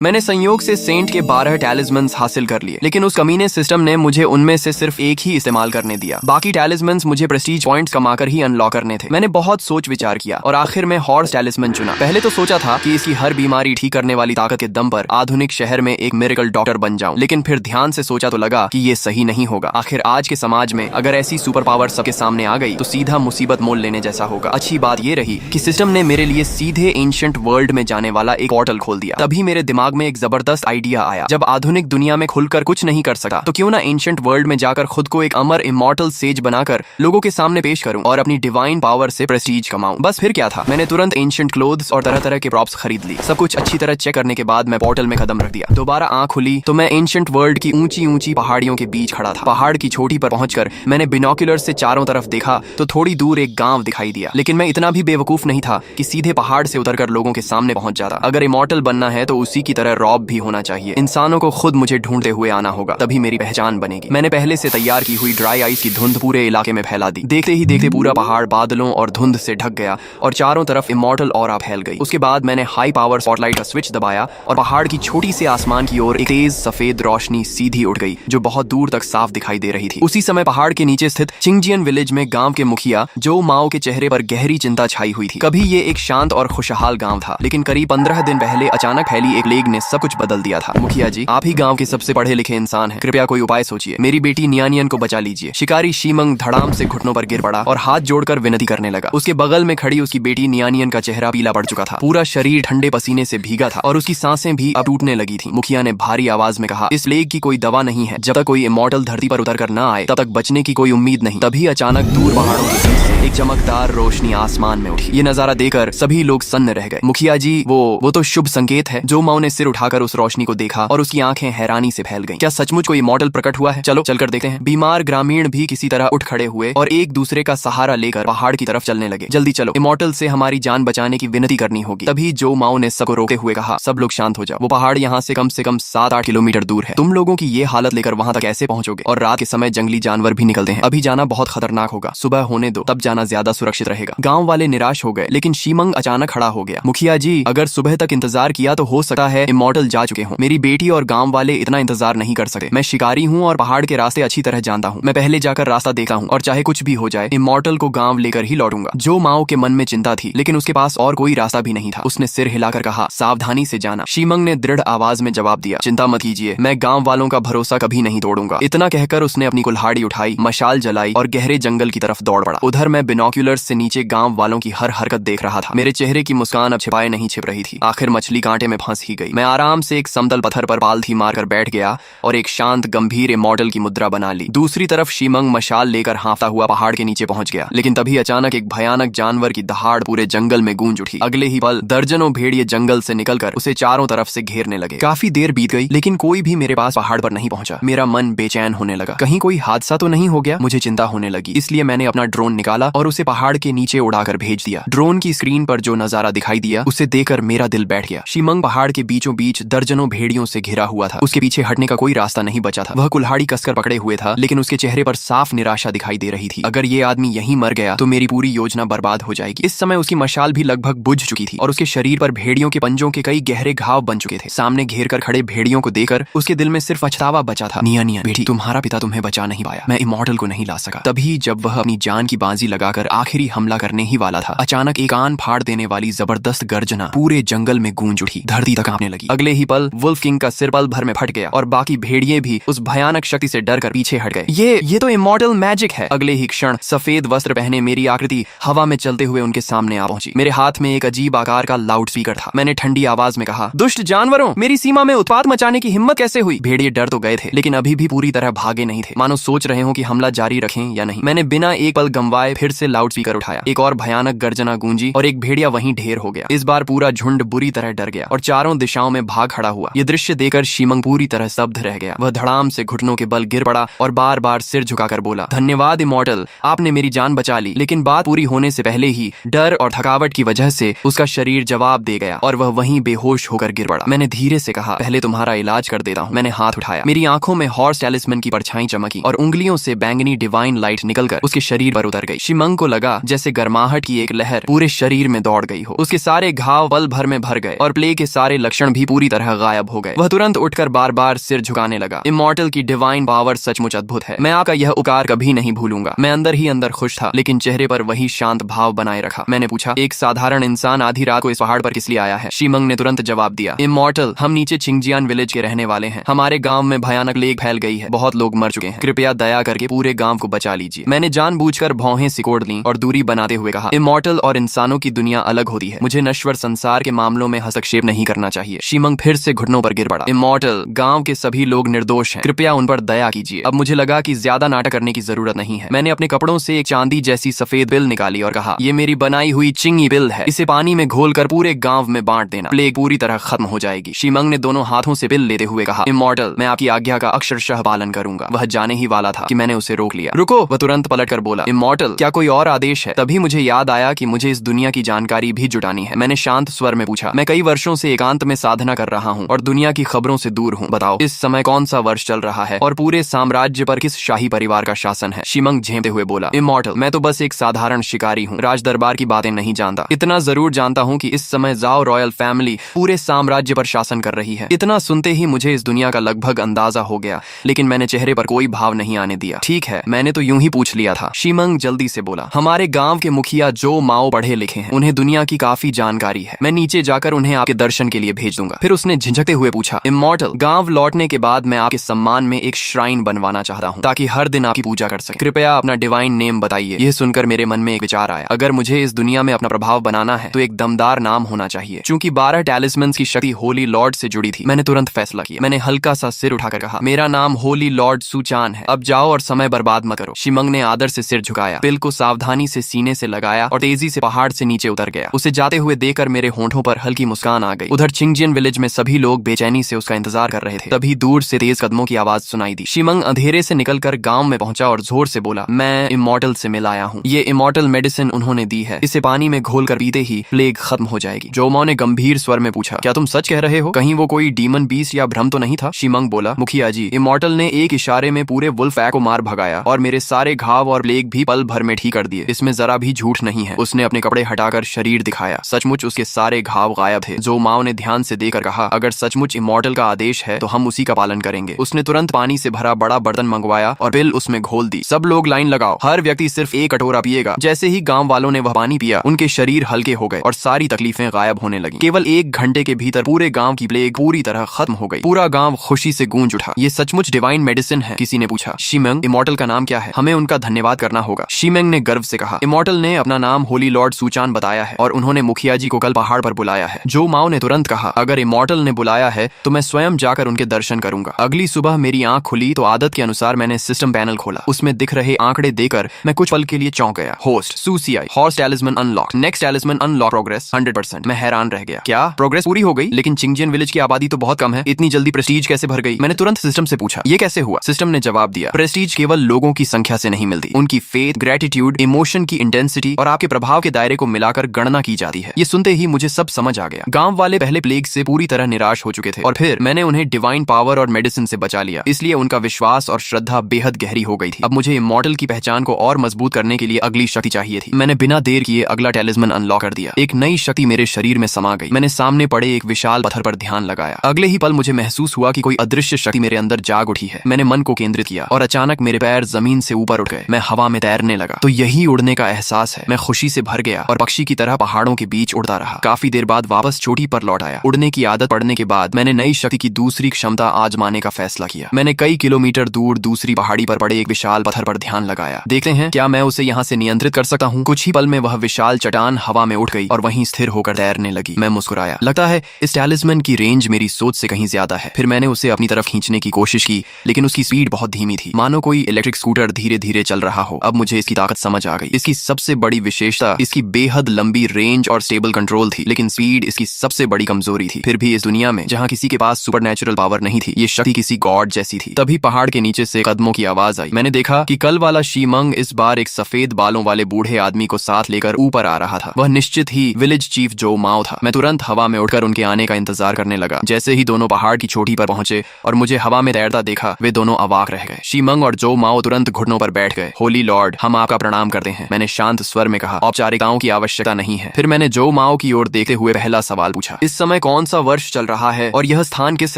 मैंने संयोग से सेंट के 12 टैलिस्मन्स हासिल कर लिए, लेकिन उस कमीने सिस्टम ने मुझे उनमें से सिर्फ एक ही इस्तेमाल करने दिया। बाकी टैलिस्मन्स मुझे प्रेस्टीज पॉइंट्स कमाकर ही अनलॉक करने थे। मैंने बहुत सोच विचार किया और आखिर में हॉर्स टैलिस्मन चुना। पहले तो सोचा था कि इसकी हर बीमारी ठीक करने वाली ताकत के दम पर आधुनिक शहर में एक मिरेकल डॉक्टर बन जाऊं, लेकिन फिर ध्यान से सोचा तो लगा कि ये सही नहीं होगा। आखिर आज के समाज में अगर ऐसी सुपर पावर सबके सामने आ गई तो सीधा मुसीबत मोल लेने जैसा होगा। अच्छी बात ये रही कि सिस्टम ने मेरे लिए सीधे एंशिएंट वर्ल्ड में जाने वाला एक पोर्टल खोल दिया। तभी मेरे दिमाग में एक जबरदस्त आइडिया आया। जब आधुनिक दुनिया में खुलकर कुछ नहीं कर सकता तो क्यों ना एंशिएंट वर्ल्ड में जाकर खुद को एक अमर इमॉर्टल सेज बनाकर लोगों के सामने पेश करूं और अपनी डिवाइन पावर से प्रेस्टीज कमाऊं। बस फिर क्या था, मैंने तुरंत एंशिएंट क्लोथ्स और तरह तरह के प्रॉप्स खरीद ली। सब कुछ अच्छी तरह चेक करने के बाद मैं पोर्टल में कदम रख दिया। दोबारा आंख खुली तो मैं एंशिएंट वर्ल्ड की ऊंची ऊंची पहाड़ियों के बीच खड़ा था। पहाड़ की चोटी पर पहुंचकर मैंने बिनोकुलर से चारों तरफ देखा तो थोड़ी दूर एक गांव दिखाई दिया, लेकिन मैं इतना भी बेवकूफ नहीं था कि सीधे पहाड़ से उतरकर लोगों के सामने पहुंच जाता। अगर इमॉर्टल बनना है तो उसी की तरह रॉब भी होना चाहिए। इंसानों को खुद मुझे ढूंढते हुए आना होगा, तभी मेरी पहचान बनेगी। मैंने पहले से तैयार की हुई ड्राई आइस की धुंध पूरे इलाके में फैला दी। देखते ही देखते पूरा पहाड़ बादलों और धुंध से ढक गया और चारों तरफ इमॉर्टल ऑरा फैल गई। उसके बाद मैंने हाई पावर स्पॉटलाइट का स्विच दबाया और पहाड़ की छोटी से आसमान की ओर एक तेज सफेद रोशनी सीधी उड़ गई जो बहुत दूर तक साफ दिखाई दे रही थी। उसी समय पहाड़ के नीचे स्थित चिंगजियन विलेज में गांव के मुखिया जो माओ के चेहरे पर गहरी चिंता छाई हुई थी। कभी ये एक शांत और खुशहाल गांव था, लेकिन करीब 15 दिन पहले अचानक फैली एक प्लेग ने सब कुछ बदल दिया था। मुखिया जी, आप ही गांव के सबसे पढ़े लिखे इंसान हैं, कृपया कोई उपाय सोचिए। मेरी बेटी नियानियन को बचा लीजिए। शिकारी शीमंग धड़ाम से घुटनों पर गिर पड़ा और हाथ जोड़कर विनती करने लगा। उसके बगल में खड़ी उसकी बेटी नियानियन का चेहरा पीला पड़ चुका था। पूरा शरीर ठंडे पसीने से भीगा था और उसकी सांसें भी अब टूटने लगी थी। मुखिया ने भारी आवाज में कहा, इस प्लेग की कोई दवा नहीं है। जब तक कोई इमॉर्टल धरती पर उतर कर न आए तब तक बचने की कोई उम्मीद नहीं। तभी अचानक दूर पहाड़ों के बीच से एक चमकदार रोशनी आसमान में उठी। ये नजारा देखकर सभी लोग सन्न रह गए। मुखिया जी, वो तो शुभ संकेत है। जो माओ ने सिर उठाकर उस रोशनी को देखा और उसकी आंखें हैरानी से फैल गईं। क्या सचमुच कोई इमॉर्टल प्रकट हुआ है? चलो चलकर देखते हैं। बीमार ग्रामीण भी किसी तरह उठ खड़े हुए और एक दूसरे का सहारा लेकर पहाड़ की तरफ चलने लगे। जल्दी चलो, इमॉर्टल से हमारी जान बचाने की विनती करनी होगी। तभी जो माओ ने सबको रोकते हुए कहा, सब लोग शांत हो जाओ। वो पहाड़ यहाँ से कम 7-8 किलोमीटर दूर है। तुम लोगों की ये हालत लेकर वहां तक कैसे पहुंचोगे? और रात के समय जंगली जानवर भी निकलते हैं। अभी जाना बहुत खतरनाक होगा। सुबह होने दो, तब जाना ज्यादा सुरक्षित रहेगा। गांव वाले निराश हो गए, लेकिन शीमंग अचानक खड़ा हो गया। मुखिया जी, अगर सुबह तक इंतजार किया तो हो सकता है इमॉर्टल जा चुके हों। मेरी बेटी और गांव वाले इतना इंतजार नहीं कर सकते। मैं शिकारी हूँ और पहाड़ के रास्ते अच्छी तरह जानता हूँ। मैं पहले जाकर रास्ता देखा हूँ और चाहे कुछ भी हो जाए इमॉर्टल को गांव लेकर ही लौटूंगा। जो माओ के मन में चिंता थी, लेकिन उसके पास और कोई रास्ता भी नहीं था। उसने सिर हिलाकर कहा, सावधानी से जाना। शीमंग ने दृढ़ आवाज में जवाब दिया, चिंता मत कीजिए, मैं गांव वालों का भरोसा कभी नहीं तोड़ूंगा। इतना कहकर उसने अपनी कुल्हाड़ी उठाई, मशाल जलाई और गहरे जंगल की तरफ दौड़ पड़ा। उधर मैं बिनोकुलर्स से नीचे गांव वालों की हर हरकत देख रहा था। मेरे चेहरे की मुस्कान अब छिपाए नहीं छिप रही थी। आखिर मछली कांटे में फंस ही गई। मैं आराम से एक समतल पत्थर पर पालथी मारकर बैठ गया और एक शांत गंभीर इमॉर्टल की मुद्रा बना ली। दूसरी तरफ शीमंग मशाल लेकर हाँफता हुआ पहाड़ के नीचे पहुंच गया, लेकिन तभी अचानक एक भयानक जानवर की दहाड़ पूरे जंगल में गूंज उठी। अगले ही पल दर्जनों भेड़िए जंगल से निकलकर उसे चारों तरफ से घेरने लगे। काफी देर बीत गई, लेकिन कोई भी मेरे पास पहाड़ पर नहीं पहुंचा। मेरा मन बेचैन होने लगा। कहीं कोई हादसा तो नहीं हो गया? मुझे चिंता होने लगी। इसलिए मैंने अपना ड्रोन निकाला और उसे पहाड़ के नीचे उड़ाकर भेज दिया। ड्रोन की स्क्रीन पर जो नजारा दिखाई दिया उसे देखकर मेरा दिल बैठ गया। शीमंग पहाड़ के बीचों बीच दर्जनों भेड़ियों से घिरा हुआ था। उसके पीछे हटने का कोई रास्ता नहीं बचा था। वह कुल्हाड़ी कसकर पकड़े हुए था, लेकिन उसके चेहरे पर साफ निराशा दिखाई दे रही थी। अगर ये आदमी यहीं मर गया तो मेरी पूरी योजना बर्बाद हो जाएगी। इस समय उसकी मशाल भी लगभग बुझ चुकी थी और उसके शरीर पर भेड़ियों के पंजों के कई गहरे घाव बन चुके थे। सामने घेर कर खड़े भेड़ियों को देखकर उसके दिल में सिर्फ पछतावा बचा था। निया बेटी, तुम्हारा पिता तुम्हें बचा नहीं पाया। मैं इमॉर्टल को नहीं ला सका। तभी जब वह अपनी जान की बाजी लगाकर आखिरी हमला करने ही वाला था, अचानक एक कान फाड़ देने वाली जबरदस्त गर्जना पूरे जंगल में गूंज उठी। धरती तक कांपने लगी। अगले ही पल वुल्फ किंग का सिर पल भर में फट गया और बाकी भेड़िए भी उस भयानक शक्ति से डरकर पीछे हट गए। ये तो इमॉर्टल मैजिक है। अगले ही क्षण सफेद वस्त्र पहने मेरी आकृति हवा में चलते हुए उनके सामने आ पहुंची। मेरे हाथ में एक अजीब आकार का लाउड स्पीकर था। मैंने ठंडी आवाज में कहा, दुष्ट जानवरों, मेरी सीमा में उत्पात मचाने की हिम्मत कैसे हुई? भेड़िए डर तो गए थे, लेकिन अभी भी पूरी तरह भागे नहीं थे, मानो सोच रहे हो कि हमला जारी रखें या नहीं। मैंने बिना एक पल गंवाए फिर से लाउड स्पीकर उठाया। एक और भयानक गर्जना गूंजी और एक भेड़िया वहीं ढेर हो गया। इस बार पूरा झुंड बुरी तरह डर गया और चारों दिशाओं में भाग खड़ा हुआ। ये दृश्य देखकर शीमंग पूरी तरह स्तब्ध रह गया। वह धड़ाम से घुटनों के बल गिर पड़ा और बार बार सिर झुकाकर बोला, धन्यवाद इमॉर्टल, आपने मेरी जान बचा ली। लेकिन बात पूरी होने से पहले ही डर और थकावट की वजह से उसका शरीर जवाब दे गया और वह वहीं बेहोश होकर गिर पड़ा। मैंने धीरे से कहा, पहले तुम्हारा इलाज कर देता हूँ। मैंने हाथ उठाया। मेरी आंखों में हॉर्स टैलिस्मन की परछाई चमकी और उंगलियों से बैंगनी डिवाइन लाइट निकलकर उसके शरीर पर उतर गई। शीमंग को लगा जैसे गर्माहट की एक लहर पूरे शरीर में दौड़ गई हो। उसके सारे घाव पल भर में भर गए और प्लेग के सारे लक्षण लक्षण भी पूरी तरह गायब हो गए। वह तुरंत उठकर बार बार सिर झुकाने लगा। इमॉर्टल की डिवाइन पावर सचमुच अद्भुत है। मैं आपका यह उपकार कभी नहीं भूलूंगा। मैं अंदर ही अंदर खुश था, लेकिन चेहरे पर वही शांत भाव बनाए रखा। मैंने पूछा, एक साधारण इंसान आधी रात को इस पहाड़ पर किस लिए आया है? शीमंग ने तुरंत जवाब दिया, इमॉर्टल, हम नीचे छिंगजियान विलेज के रहने वाले हैं। हमारे गांव में भयानक प्लेग फैल गई है, बहुत लोग मर चुके हैं। कृपया दया करके पूरे गांव को बचा लीजिए। मैंने जानबूझकर भौहें सिकोड़ ली और दूरी बनाते हुए कहा, इमॉर्टल और इंसानों की दुनिया अलग होती है। मुझे नश्वर संसार के मामलों में हस्तक्षेप नहीं करना चाहिए। शीमंग फिर से घुटनों पर गिर पड़ा। इमॉर्टल, गांव के सभी लोग निर्दोष हैं, कृपया उन पर दया कीजिए। अब मुझे लगा कि ज्यादा नाटक करने की जरूरत नहीं है। मैंने अपने कपड़ों से एक चांदी जैसी सफेद बिल निकाली और कहा, ये मेरी बनाई हुई चिंगी बिल है। इसे पानी में घोलकर पूरे गांव में बांट देना। प्लेग पूरी तरह खत्म हो जाएगी। शीमंग ने दोनों हाथों से बिल लेते हुए कहा, इमॉर्टल, मैं आपकी आज्ञा का अक्षरशः पालन करूंगा। वह जाने ही वाला था कि मैंने उसे रोक लिया। रुको, वह तुरंत पलटकर बोला, इमॉर्टल, क्या कोई और आदेश है? तभी मुझे याद आया कि मुझे इस दुनिया की जानकारी भी जुटानी है। मैंने शांत स्वर में पूछा, मैं कई वर्षों से एकांत में साधना कर रहा हूँ और दुनिया की खबरों से दूर हूँ। बताओ, इस समय कौन सा वर्ष चल रहा है और पूरे साम्राज्य पर किस शाही परिवार का शासन है? शीमंग झेंपते हुए बोला, इमॉर्टल, मैं तो बस एक साधारण शिकारी हूँ, राज दरबार की बातें नहीं जानता। इतना जरूर जानता हूँ कि इस समय जाओ रॉयल फैमिली पूरे साम्राज्य पर शासन कर रही है। इतना सुनते ही मुझे इस दुनिया का लगभग अंदाजा हो गया, लेकिन मैंने चेहरे पर कोई भाव नहीं आने दिया। ठीक है, मैंने तो यूं ही पूछ लिया था। शीमंग जल्दी से बोला, हमारे गांव के मुखिया जो माओ पढ़े लिखे हैं, उन्हें दुनिया की काफी जानकारी है। मैं नीचे जाकर उन्हें आपके दर्शन के लिए भेज दूंगा। फिर उसने झिझकते हुए पूछा, इमॉर्टल, गांव लौटने के बाद मैं आपके सम्मान में एक श्राइन बनवाना चाहता हूँ ताकि हर दिन आपकी पूजा कर सके। कृपया अपना डिवाइन नेम बताइए। यह सुनकर मेरे मन में एक विचार आया, अगर मुझे इस दुनिया में अपना प्रभाव बनाना है तो एक दमदार नाम होना चाहिए। चूंकि 12 टैलिस्मन्स की शक्ति होली लॉर्ड से जुड़ी थी, मैंने तुरंत फैसला किया। मैंने हल्का सा सिर उठाकर कहा, मेरा नाम होली लॉर्ड सुचान है। अब जाओ और समय बर्बाद मत करो। शीमंग ने आदर से सिर झुकाया, पिल को सावधानी से सीने से लगाया और तेजी से पहाड़ से नीचे उतर गया। उसे जाते हुए देखकर मेरे होंठों पर हल्की मुस्कान आ गई। उधर छिंगजियन विलेज में सभी लोग बेचैनी से उसका इंतजार कर रहे थे। तभी दूर से तेज कदमों की आवाज सुनाई दी। शीमंग अंधेरे से निकलकर गांव में पहुंचा और जोर से बोला, मैं इमॉर्टल से मिल आया हूँ। ये इमॉर्टल मेडिसिन उन्होंने दी है, इसे पानी में घोलकर पीते ही प्लेग खत्म हो जाएगी। जोमाओ ने गंभीर स्वर में पूछा, क्या तुम सच कह रहे हो? कहीं वो कोई डीमन बीस्ट या भ्रम तो नहीं था? शीमंग बोला, मुखिया जी, इमॉर्टल ने एक इशारे में पूरे वुल्फ को मार भगाया और मेरे सारे घाव और प्लेग भी पल भर में ठीक कर दिए। इसमें जरा भी झूठ नहीं है। उसने अपने कपड़े हटाकर शरीर दिखाया। सचमुच उसके सारे घाव गायब थे। जोमाओ ने ध्यान से देखकर कहा, अगर सचमुच इमॉर्टल का आदेश है तो हम उसी का पालन करेंगे। उसने तुरंत पानी से भरा बड़ा बर्तन मंगवाया और पिल उसमें घोल दी। सब लोग लाइन लगाओ, हर व्यक्ति सिर्फ एक कटोरा पिएगा। जैसे ही गांव वालों ने वह पानी पिया, उनके शरीर हल्के हो गए और सारी तकलीफें गायब होने लगी। केवल 1 घंटे के भीतर पूरे गांव की प्लेग पूरी तरह खत्म हो गई। पूरा गांव खुशी से गूंज उठा। ये सचमुच डिवाइन मेडिसिन है? किसी ने पूछा। शीमंग, इमॉर्टल का नाम क्या है? हमें उनका धन्यवाद करना होगा। शीमंग ने गर्व से कहा, इमॉर्टल ने अपना नाम होली लॉर्ड सुचान बताया है और उन्होंने मुखिया जी को कल पहाड़ पर बुलाया है। जो माओ ने तुरंत कहा, अगर इमॉर्टल ने बुलाया है तो मैं स्वयं जाकर उनके दर्शन करूंगा। अगली सुबह मेरी आंख खुली तो आदत के अनुसार मैंने सिस्टम पैनल खोला। उसमें दिख रहे आंकड़े देकर मैं कुछ पल के लिए चौंक गया। होस्ट सुसीआई, horse talisman unlock, next talisman unlock, progress 100%। मैं हैरान रह गया। क्या प्रोग्रेस पूरी हो गई? लेकिन छिंगजियन विलेज की आबादी तो बहुत कम है, इतनी जल्दी प्रेस्टीज कैसे भर गई? मैंने तुरंत सिस्टम से पूछा, ये कैसे हुआ? सिस्टम ने जवाब दिया, प्रेस्टीज केवल लोगों की संख्या से नहीं मिलती, उनकी फेथ, ग्रेटिट्यूड, इमोशन की इंटेंसिटी और आपके प्रभाव के दायरे को मिलाकर गणना की जाती है। ये सुनते ही मुझे सब समझ आ गया। गांव वाले पहले प्लेग से पूरी तरह निराश हो चुके थे और फिर मैंने उन्हें डिवाइन पावर और मेडिसिन से बचा लिया, इसलिए उनका विश्वास और श्रद्धा बेहद गहरी हो गई थी। अब मुझे इमॉर्टल की पहचान को और मजबूत करने के लिए अगली शक्ति चाहिए थी। मैंने बिना देर किए अगला टैलिस्मन अनलॉक कर दिया। एक नई शक्ति मेरे शरीर में समा गई। मैंने सामने पड़े एक विशाल पत्थर पर ध्यान लगाया। अगले ही पल मुझे महसूस हुआ कि कोई अदृश्य शक्ति मेरे अंदर जाग उठी है। मैंने मन को केंद्रित किया और अचानक मेरे पैर जमीन से ऊपर उठ गए। मैं हवा में तैरने लगा। तो यही उड़ने का एहसास है। मैं खुशी से भर गया और पक्षी की तरह पहाड़ों के बीच उड़ता रहा। काफी देर बाद वापस चोटी पर लौट आया। उड़ने की आदत पड़ने के बाद मैंने नई शक्ति की दूसरी क्षमता आजमाने का फैसला किया। मैंने कई किलोमीटर दूर दूसरी पहाड़ी पर पड़े एक विशाल पत्थर पर ध्यान लगाया। देखते हैं क्या मैं उसे यहाँ से नियंत्रित कर सकता हूँ। कुछ ही पल में वह विशाल चट्टान हवा में उठ गई और वहीं स्थिर होकर तैरने लगी। मैं मुस्कुराया। लगता है इस टैलिस्मन की रेंज मेरी सोच से कहीं ज्यादा है। फिर मैंने उसे अपनी तरफ खींचने की कोशिश की, लेकिन उसकी स्पीड बहुत धीमी थी, मानो कोई इलेक्ट्रिक स्कूटर धीरे धीरे चल रहा हो। अब मुझे इसकी ताकत समझ आ गई। इसकी सबसे बड़ी विशेषता इसकी बेहद लंबी रेंज और स्टेबल कंट्रोल थी, लेकिन स्पीड इसकी सबसे बड़ी कमजोरी थी। फिर भी इस दुनिया में जहाँ किसी के पास सुपरनैचुरल पावर नहीं थी, ये शक्ति किसी गॉड जैसी थी। तभी पहाड़ के नीचे से कदमों की आवाज आई। मैंने देखा कि कल वाला शीमंग इस बार एक सफेद बालों वाले बूढ़े आदमी को साथ लेकर ऊपर आ रहा था। वह निश्चित ही विलेज चीफ जो माओ था। मैं तुरंत हवा में उड़कर उनके आने का इंतजार करने लगा। जैसे ही दोनों पहाड़ की चोटी पर पहुंचे और मुझे हवा में तैरता देखा, वे दोनों अवाक रह गए। शीमंग और जो माओ तुरंत घुटनों पर बैठ गए। होली लॉर्ड, हम आपका प्रणाम करते हैं, मैंने शांत स्वर में कहा। औपचारिकताओं की आवश्यकता नहीं है। फिर मैंने जो माओ की ओर देखते हुए पहला सवाल पूछा, इस समय कौन कौन सा वर्ष चल रहा है और यह स्थान किस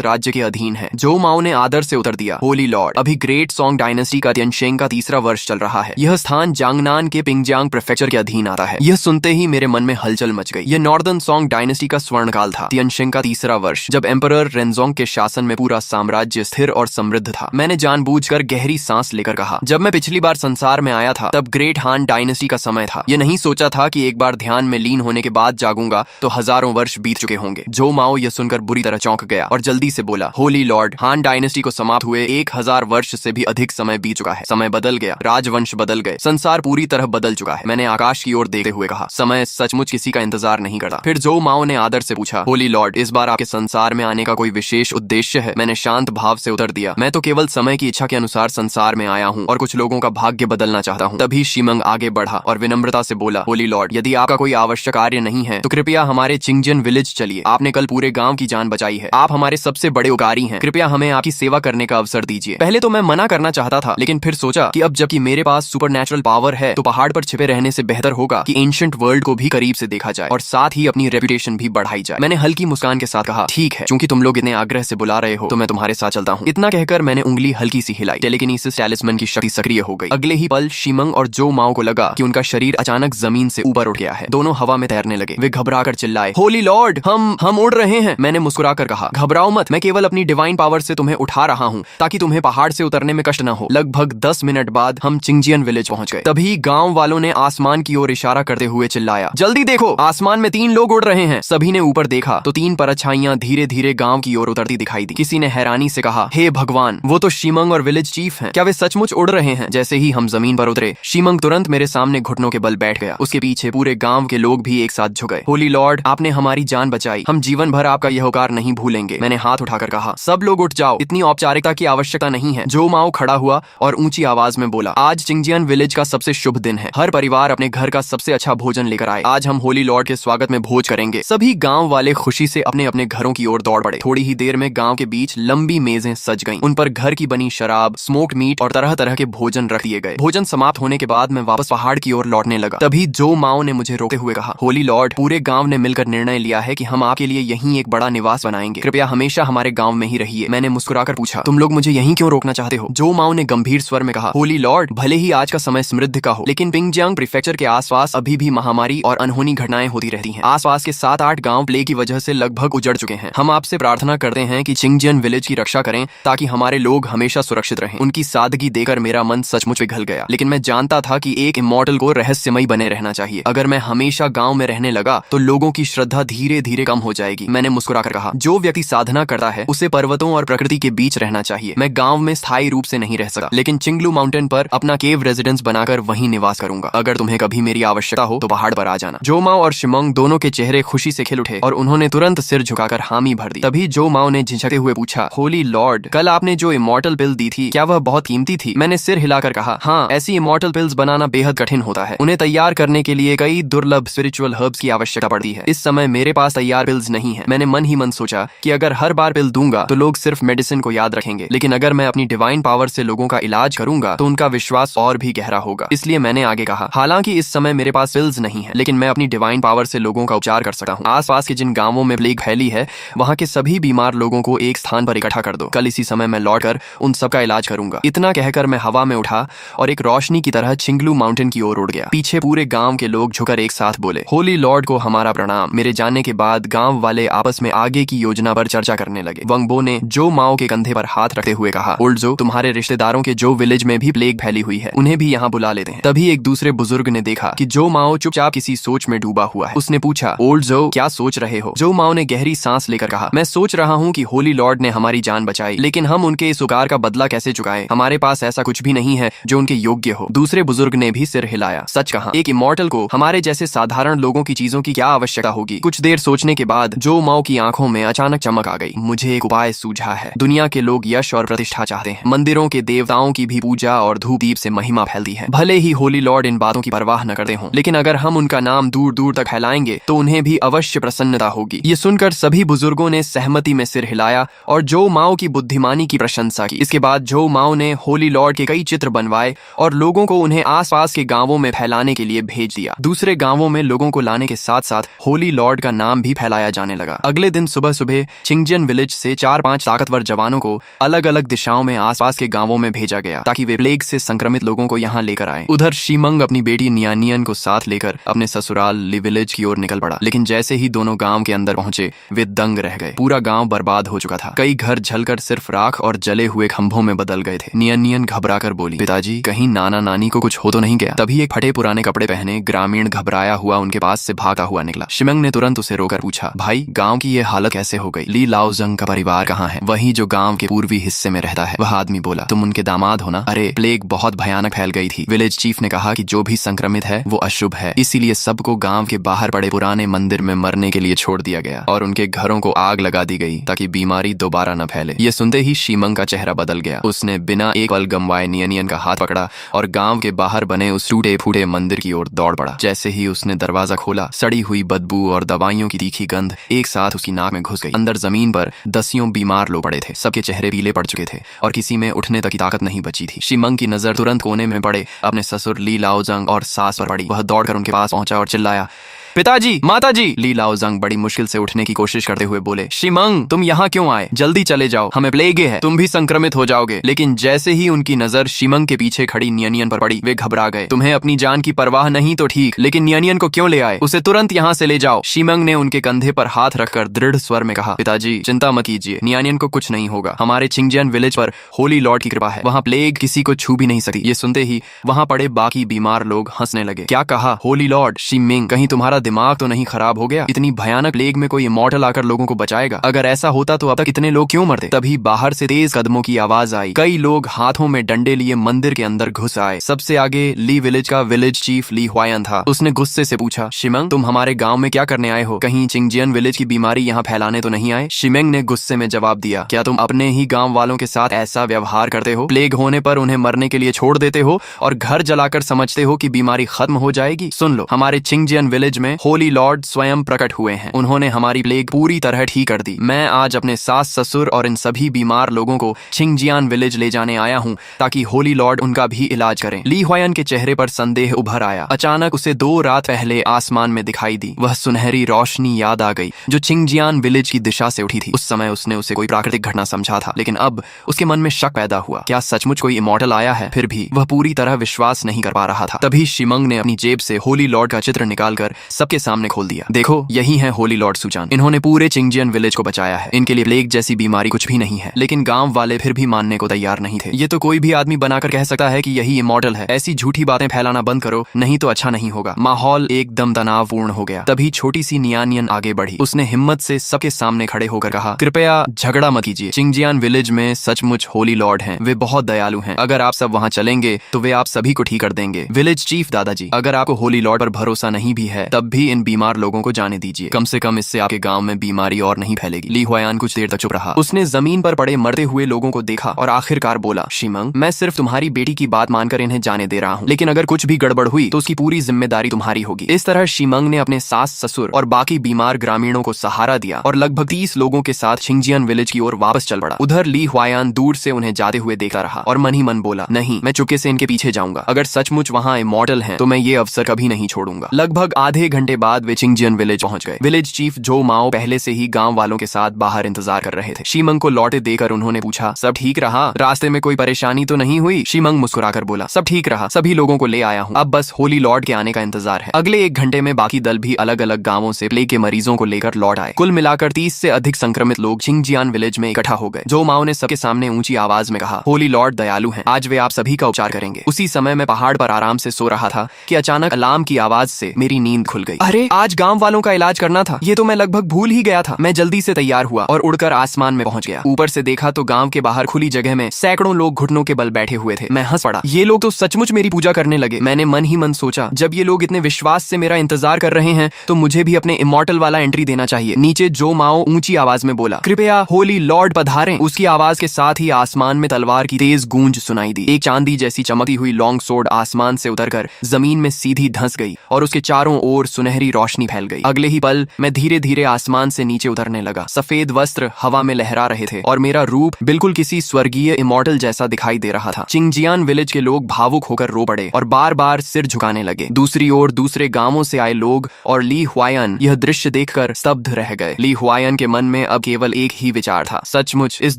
राज्य के अधीन है। जो माओ ने आदर से उत्तर दिया, होली लॉर्ड, अभी ग्रेट सॉन्ग डायनेस्टी का तियनशेंग का तीसरा वर्ष चल रहा है। यह स्थान जांगनान के पिंगजांग प्रेफेक्चर के अधीन आता है। यह सुनते ही मेरे मन में हलचल मच गई। यह नॉर्दर्न सॉन्ग डायनेस्टी का स्वर्ण काल था, तियनशेंग का तीसरा वर्ष, जब एम्परर रेनजोंग के शासन में पूरा साम्राज्य स्थिर और समृद्ध था। मैंने जानबूझकर गहरी सांस लेकर कहा, जब मैं पिछली बार संसार में आया था तब ग्रेट हान डायनेस्टी का समय था। यह नहीं सोचा था कि एक बार ध्यान में लीन होने के बाद जागूंगा तो हजारों वर्ष बीत चुके होंगे। जो माओ यह सुनकर बुरी तरह चौंक गया और जल्दी से बोला, होली लॉर्ड, हान डायनेस्टी को समाप्त हुए 1000 वर्ष से भी अधिक समय बीत चुका है। समय बदल गया, राजवंश बदल गए, संसार पूरी तरह बदल चुका है। मैंने आकाश की ओर देखते हुए कहा, समय सचमुच किसी का इंतजार नहीं करता। फिर जो माओ ने आदर से पूछा, होली लॉर्ड, इस बार आपके संसार में आने का कोई विशेष उद्देश्य है? मैंने शांत भाव से उत्तर दिया, मैं तो केवल समय की इच्छा के अनुसार संसार में आया हूँ और कुछ लोगों का भाग्य बदलना चाहता हूँ। तभी शिमंग आगे बढ़ा और विनम्रता से बोला, होली लॉर्ड, यदि आपका कोई आवश्यक कार्य नहीं है तो कृपया हमारे चिंगजियन विलेज चलिए। आपने कल पूरे गांव की जान बचाई है, आप हमारे सबसे बड़े उपकारी हैं। कृपया हमें आपकी सेवा करने का अवसर दीजिए। पहले तो मैं मना करना चाहता था, लेकिन फिर सोचा कि अब जबकि मेरे पास सुपरनैचुरल पावर है तो पहाड़ पर छिपे रहने से बेहतर होगा कि एंशिएंट वर्ल्ड को भी करीब से देखा जाए और साथ ही अपनी रेपुटेशन भी बढ़ाई जाए। मैंने हल्की मुस्कान के साथ कहा, ठीक है, क्योंकि तुम लोग इतने आग्रह से बुला रहे हो तो मैं तुम्हारे साथ चलता हूँ। इतना कहकर मैंने उंगली हल्की सी हिलाई। टेलीकिनेसिस टैलिस्मैन की शक्ति सक्रिय हो गई। अगले ही पल शिमंग और जो माओ को लगा कि उनका शरीर अचानक जमीन से ऊपर उठ गया है। दोनों हवा में तैरने लगे। वे घबराकर चिल्लाए, होली लॉर्ड, हम उड़ रहे हैं। मैंने मुस्कुराकर कहा, घबराओ मत, मैं केवल अपनी डिवाइन पावर से तुम्हें उठा रहा हूँ ताकि तुम्हें पहाड़ से उतरने में कष्ट न हो। लगभग 10 मिनट बाद हम चिंगजियन विलेज पहुंच गए। तभी गांव वालों ने आसमान की ओर इशारा करते हुए चिल्लाया, जल्दी देखो, आसमान में 3 लोग उड़ रहे हैं। सभी ने ऊपर देखा तो 3 परछाइयां धीरे धीरे गांव की ओर उतरती दिखाई दी। किसी ने हैरानी से कहा, हे भगवान, वो तो शिमंग और विलेज चीफ हैं। क्या वे सचमुच उड़ रहे हैं? जैसे ही हम जमीन पर उतरे, शिमंग तुरंत मेरे सामने घुटनों के बल बैठ गया। उसके पीछे पूरे गांव के लोग भी एक साथ झुक गए। होली लॉर्ड, आपने हमारी जान बचाई, हम जीवन भर आपका यह उपकार नहीं भूलेंगे। मैंने हाथ उठाकर कहा, सब लोग उठ जाओ, इतनी औपचारिकता की आवश्यकता नहीं है। जो माओ खड़ा हुआ और ऊंची आवाज में बोला, आज चिंगजियन विलेज का सबसे शुभ दिन है। हर परिवार अपने घर का सबसे अच्छा भोजन लेकर आए। आज हम होली लॉर्ड के स्वागत में भोज करेंगे। सभी गांव वाले खुशी से अपने अपने घरों की ओर दौड़ पड़े। थोड़ी ही देर में गांव के बीच लंबी मेजें सज गईं। उन पर घर की बनी शराब, स्मोक्ड मीट और तरह तरह के भोजन रख दिए गए। भोजन समाप्त होने के बाद मैं वापस पहाड़ की ओर लौटने लगा। तभी जो माओ ने मुझे रोकते हुए कहा, होली लॉर्ड, पूरे गांव ने मिलकर निर्णय लिया है कि हम आपके लिए यहीं एक बड़ा निवास बनाएंगे। कृपया हमेशा हमारे गांव में ही रहिए। मैंने मुस्कुराकर पूछा, तुम लोग मुझे यहीं क्यों रोकना चाहते हो? जो माओ ने गंभीर स्वर में कहा, होली लॉर्ड, भले ही आज का समय समृद्ध का हो, लेकिन पिंगजांग प्रीफेक्चर के आसपास अभी भी महामारी और अनहोनी घटनाएं होती रहती हैं। आसपास के 7-8 गांव प्लेग की वजह से लगभग उजड़ चुके हैं। हम आपसे प्रार्थना करते हैं कि चिंगजियन विलेज की रक्षा करें ताकि हमारे लोग हमेशा सुरक्षित रहें। उनकी सादगी देकर मेरा मन सचमुच पिघल गया, लेकिन मैं जानता था कि एक इमॉर्टल को रहस्यमय बने रहना चाहिए। अगर मैं हमेशा गांव में रहने लगा तो लोगों की श्रद्धा धीरे धीरे कम हो जाएगी। मैंने मुस्कुराकर कहा, जो व्यक्ति साधना करता है उसे पर्वतों और प्रकृति के बीच रहना चाहिए। मैं गांव में स्थायी रूप से नहीं रह सकता, लेकिन चिंगलू माउंटेन पर अपना केव रेजिडेंस बनाकर वहीं निवास करूंगा। अगर तुम्हें कभी मेरी आवश्यकता हो तो पहाड़ पर आ जाना। जो माओ और शिमंग दोनों के चेहरे खुशी से खिल उठे और उन्होंने तुरंत सिर झुकाकर हामी भर दी। तभी जो माओ ने झिझकते हुए पूछा, होली लॉर्ड, कल आपने जो इमॉर्टल पिल दी थी, क्या वह बहुत कीमती थी? मैंने सिर हिलाकर कहा, हाँ, ऐसी इमॉर्टल पिल्स बनाना बेहद कठिन होता है। उन्हें तैयार करने के लिए कई दुर्लभ स्पिरिचुअल हर्ब्स की आवश्यकता पड़ती है। इस समय मेरे पास तैयार पिल्स नहीं है। मैंने मन ही मन सोचा कि अगर हर बार पिल दूंगा तो लोग सिर्फ मेडिसिन को याद रखेंगे, लेकिन अगर मैं अपनी डिवाइन पावर से लोगों का इलाज करूंगा तो उनका विश्वास और भी गहरा होगा। इसलिए मैंने आगे कहा, हालांकि इस समय मेरे पास पिल्स नहीं है, लेकिन मैं अपनी डिवाइन पावर से लोगों का उपचार कर सकता हूँ। आसपास के जिन गांवों में प्लेग फैली है वहां के सभी बीमार लोगों को एक स्थान पर इकट्ठा कर दो। कल इसी समय मैं लौटकर उन सबका इलाज करूंगा। इतना कहकर मैं हवा में उठा और एक रोशनी की तरह चिंगलू माउंटेन की ओर उड़ गया। पीछे पूरे गांव के लोग झुकर एक साथ बोले, होली लॉर्ड को हमारा प्रणाम। मेरे जाने के बाद गांव वाले आपस में आगे की योजना पर चर्चा करने लगे। वंगबो ने जो माओ के कंधे पर हाथ रखते हुए कहा, ओल्ड जो, तुम्हारे रिश्तेदारों के जो विलेज में भी प्लेग फैली हुई है उन्हें भी यहाँ बुला लेते हैं। तभी एक दूसरे बुजुर्ग ने देखा कि जो माओ चुपचाप किसी सोच में डूबा हुआ है। उसने पूछा, ओल्ड जो, क्या सोच रहे हो? जो माओ ने गहरी सांस लेकर कहा, मैं सोच रहा हूँ कि होली लॉर्ड ने हमारी जान बचाई, लेकिन हम उनके इस उपकार का बदला कैसे चुकाएं? हमारे पास ऐसा कुछ भी नहीं है जो उनके योग्य हो। दूसरे बुजुर्ग ने भी सिर हिलाया, सच कहा, एक इमॉर्टल को हमारे जैसे साधारण लोगों की चीजों की क्या आवश्यकता होगी? कुछ देर सोचने के बाद जो माओ की आंखों में अचानक चमक आ गई। मुझे एक उपाय सूझा है। दुनिया के लोग यश और प्रतिष्ठा चाहते हैं। मंदिरों के देवताओं की भी पूजा और धूप दीप से महिमा फैलती है। भले ही होली लॉर्ड इन बातों की परवाह न करते हों, लेकिन अगर हम उनका नाम दूर दूर तक फैलाएंगे तो उन्हें भी अवश्य प्रसन्नता होगी। ये सुनकर सभी बुजुर्गों ने सहमति में सिर हिलाया और जो माओ की बुद्धिमानी की प्रशंसा की। इसके बाद जो माओ ने होली लॉर्ड के कई चित्र बनवाए और लोगों को उन्हें आसपास के गांवों में फैलाने के लिए भेज दिया। दूसरे गांवों में लोगों को लाने के साथ साथ होली लॉर्ड का नाम भी फैलाया जाने आने लगा। अगले दिन सुबह सुबह चिंगजियन विलेज से 4-5 ताकतवर जवानों को अलग अलग दिशाओं में आसपास के गांवों में भेजा गया ताकि वे प्लेग से संक्रमित लोगों को यहाँ लेकर आए। उधर शीमंग अपनी बेटी नियानियन को साथ लेकर अपने ससुराल ली विलेज की ओर निकल पड़ा, लेकिन जैसे ही दोनों गांव के अंदर पहुंचे वे दंग रह गए। पूरा गांव बर्बाद हो चुका था। कई घर जलकर सिर्फ राख और जले हुए खंभों में बदल गए थे। नियानियन घबराकर बोली, पिताजी कहीं नाना नानी को कुछ हो तो नहीं गया? तभी एक फटे पुराने कपड़े पहने ग्रामीण घबराया हुआ उनके पास से भागता हुआ निकला। शिमंग ने तुरंत उसे रोकर पूछा, भाई गांव की ये हालत कैसे हो गई? ली लाओजंग का परिवार कहाँ है? वही जो गांव के पूर्वी हिस्से में रहता है। वह आदमी बोला, तुम उनके दामाद हो ना? अरे प्लेग बहुत भयानक फैल गई थी। विलेज चीफ ने कहा कि जो भी संक्रमित है वो अशुभ है, इसीलिए सबको गांव के बाहर पड़े पुराने मंदिर में मरने के लिए छोड़ दिया गया और उनके घरों को आग लगा दी गई ताकि बीमारी दोबारा न फैले। ये सुनते ही शीमंग का चेहरा बदल गया। उसने बिना एक पल गंवाए नियनियन का हाथ पकड़ा और गांव के बाहर बने उस टूटे फूटे मंदिर की ओर दौड़ पड़ा। जैसे ही उसने दरवाजा खोला, सड़ी हुई बदबू और दवाइयों की तीखी गंध एक साथ उसकी नाक में घुस गई। अंदर जमीन पर दसियों बीमार लोग पड़े थे। सबके चेहरे पीले पड़ चुके थे और किसी में उठने तक की ताकत नहीं बची थी। शीमंग की नजर तुरंत कोने में पड़े अपने ससुर ली लाओजंग और सास पर पड़ी। वह दौड़कर उनके पास पहुंचा और चिल्लाया, पिताजी, माताजी। ली लाओजंग बड़ी मुश्किल से उठने की कोशिश करते हुए बोले, शीमंग तुम यहाँ क्यों आए? जल्दी चले जाओ, हमें प्लेग है, तुम भी संक्रमित हो जाओगे। लेकिन जैसे ही उनकी नजर शीमंग के पीछे खड़ी नियनियन पर पड़ी, वे घबरा गए। तुम्हें अपनी जान की परवाह नहीं तो ठीक, लेकिन नियनियन को क्यों ले आए? उसे तुरंत यहाँ से ले जाओ। शीमंग ने उनके कंधे पर हाथ रखकर दृढ़ स्वर में कहा, पिताजी चिंता मत कीजिए, नियनियन को कुछ नहीं होगा। हमारे चिंगजियन विलेज पर होली लॉर्ड की कृपा है, वहाँ प्लेग किसी को छू भी नहीं सकती। ये सुनते ही वहाँ पड़े बाकी बीमार लोग हंसने लगे। क्या कहा? होली लॉर्ड? शीमिंग, कहीं तुम्हारा दिमाग तो नहीं खराब हो गया? इतनी भयानक प्लेग में कोई इमॉर्टल आकर लोगों को बचाएगा? अगर ऐसा होता तो अब तक इतने लोग क्यों मरते? तभी बाहर से तेज कदमों की आवाज आई। कई लोग हाथों में डंडे लिए मंदिर के अंदर घुस आए। सबसे आगे ली विलेज का विलेज चीफ ली हुआयन था। उसने गुस्से से पूछा, शिमंग तुम हमारे गांव में क्या करने आए हो? कहीं चिंगजियन विलेज की बीमारी यहाँ फैलाने तो नहीं आए? शिमंग ने गुस्से में जवाब दिया, क्या तुम अपने ही गांव वालों के साथ ऐसा व्यवहार करते हो? प्लेग होने पर उन्हें मरने के लिए छोड़ देते हो और घर जलाकर समझते हो कि बीमारी खत्म हो जाएगी? सुन लो, हमारे चिंगजियन विलेज में होली लॉर्ड स्वयं प्रकट हुए हैं। उन्होंने हमारी प्लेग पूरी तरह ठीक कर दी। मैं आज अपने सास ससुर और इन सभी बीमार लोगों को चिंगजियान विलेज ले जाने आया हूँ ताकि होली लॉर्ड उनका भी इलाज करें। ली हुआयन के चेहरे पर संदेह उभर आया। अचानक उसे 2 रात पहले आसमान में दिखाई दी वह सुनहरी रोशनी याद आ गई जो चिंगजियान विलेज की दिशा से उठी थी। उस समय उसने उसे कोई प्राकृतिक घटना समझा था, लेकिन अब उसके मन में शक पैदा हुआ, क्या सचमुच कोई इमॉर्टल आया है? फिर भी वह पूरी तरह विश्वास नहीं कर पा रहा था। तभी शिमंग ने अपनी जेब से होली लॉर्ड का चित्र निकालकर सबके सामने खोल दिया। देखो, यही है होली लॉर्ड सुजान। इन्होंने पूरे चिंगजियन विलेज को बचाया है। इनके लिए प्लेग जैसी बीमारी कुछ भी नहीं है। लेकिन गांव वाले फिर भी मानने को तैयार नहीं थे। ये तो कोई भी आदमी बनाकर कह सकता है कि यही इमॉर्टल है। ऐसी झूठी बातें फैलाना बंद करो, नहीं तो अच्छा नहीं होगा। माहौल एकदम तनावपूर्ण हो गया। तभी छोटी सी नियानियन आगे बढ़ी। उसने हिम्मत से सबके सामने खड़े होकर कहा, कृपया झगड़ा मत कीजिए। चिंगजियान विलेज में सचमुच होली लॉर्ड हैं। वे बहुत दयालु हैं। अगर आप सब वहाँ चलेंगे तो वे आप सभी को ठीक कर देंगे। विलेज चीफ दादाजी, अगर आपको होली लॉर्ड पर भरोसा नहीं भी है तब भी इन बीमार लोगों को जाने दीजिए। कम से कम इससे आपके गांव में बीमारी और नहीं फैलेगी। ली हुआयन कुछ देर तक चुप रहा। उसने जमीन पर पड़े मरते हुए लोगों को देखा और आखिरकार बोला, शिमंग मैं सिर्फ तुम्हारी बेटी की बात मानकर इन्हें जाने दे रहा हूँ, लेकिन अगर कुछ भी गड़बड़ हुई तो उसकी पूरी जिम्मेदारी तुम्हारी होगी। इस तरह शिमंग ने अपने सास ससुर और बाकी बीमार ग्रामीणों को सहारा दिया और लगभग 30 लोगों के साथ चिंगजियान विलेज की ओर वापस चल पड़ा। उधर ली हुआयन दूर से उन्हें जाते हुए देखता रहा और मन ही मन बोला, नहीं, मैं चुपके से इनके पीछे जाऊंगा। अगर सचमुच वहाँ इमॉर्टल हैं तो मैं ये अवसर कभी नहीं छोड़ूंगा। लगभग आधे घंटे बाद वे चिंगजियन विलेज पहुंच गए। विलेज चीफ जो माओ पहले से ही गांव वालों के साथ बाहर इंतजार कर रहे थे। शिमंग को लौटे देकर उन्होंने पूछा, सब ठीक रहा? रास्ते में कोई परेशानी तो नहीं हुई? शिमंग मुस्कुराकर बोला, सब ठीक रहा, सभी लोगों को ले आया हूँ, अब बस होली लॉर्ड के आने का इंतजार है। अगले 1 घंटे में बाकी दल भी अलग अलग गांवों से प्लेग के मरीजों को लेकर लौट आए। कुल मिलाकर 30 से अधिक संक्रमित लोग चिंगजियान विलेज में इकट्ठा हो गए। जो माओ ने सबके सामने ऊंची आवाज में कहा, होली लॉर्ड दयालु हैं, आज वे आप सभी का उपचार करेंगे। उसी समय मैं पहाड़ पर आराम से सो रहा था कि अचानक अलार्म की आवाज से मेरी नींद खुल गई। अरे, आज गांव वालों का इलाज करना था, ये तो मैं लगभग भूल ही गया था। मैं जल्दी से तैयार हुआ और उड़कर आसमान में पहुंच गया। ऊपर से देखा तो गांव के बाहर खुली जगह में सैकड़ों लोग घुटनों के बल बैठे हुए थे। मैं हंस पड़ा, ये लोग तो सचमुच मेरी पूजा करने लगे। मैंने मन ही मन सोचा, जब ये लोग इतने विश्वास से मेरा इंतजार कर रहे हैं तो मुझे भी अपने इमॉर्टल वाला एंट्री देना चाहिए। नीचे जो माओ ऊंची आवाज में बोला, कृपया होली लॉर्ड पधारें। उसकी आवाज के साथ ही आसमान में तलवार की तेज गूंज सुनाई दी। एक चांदी जैसी चमकती हुई लॉन्ग सोर्ड आसमान से उतरकर जमीन में सीधी धंस गई और उसके चारों ओर सुनहरी रोशनी फैल गई। अगले ही पल मैं धीरे धीरे आसमान से नीचे उतरने लगा। सफेद वस्त्र हवा में लहरा रहे थे और मेरा रूप बिल्कुल किसी स्वर्गीय इमॉर्टल जैसा दिखाई दे रहा था। चिंगजियान विलेज के लोग भावुक होकर रो पड़े और बार बार सिर झुकाने लगे। दूसरी ओर दूसरे गांवों से आए लोग और ली हुआयन यह दृश्य देखकर स्तब्ध रह गए। ली हुआयन के मन में अब केवल एक ही विचार था, सचमुच इस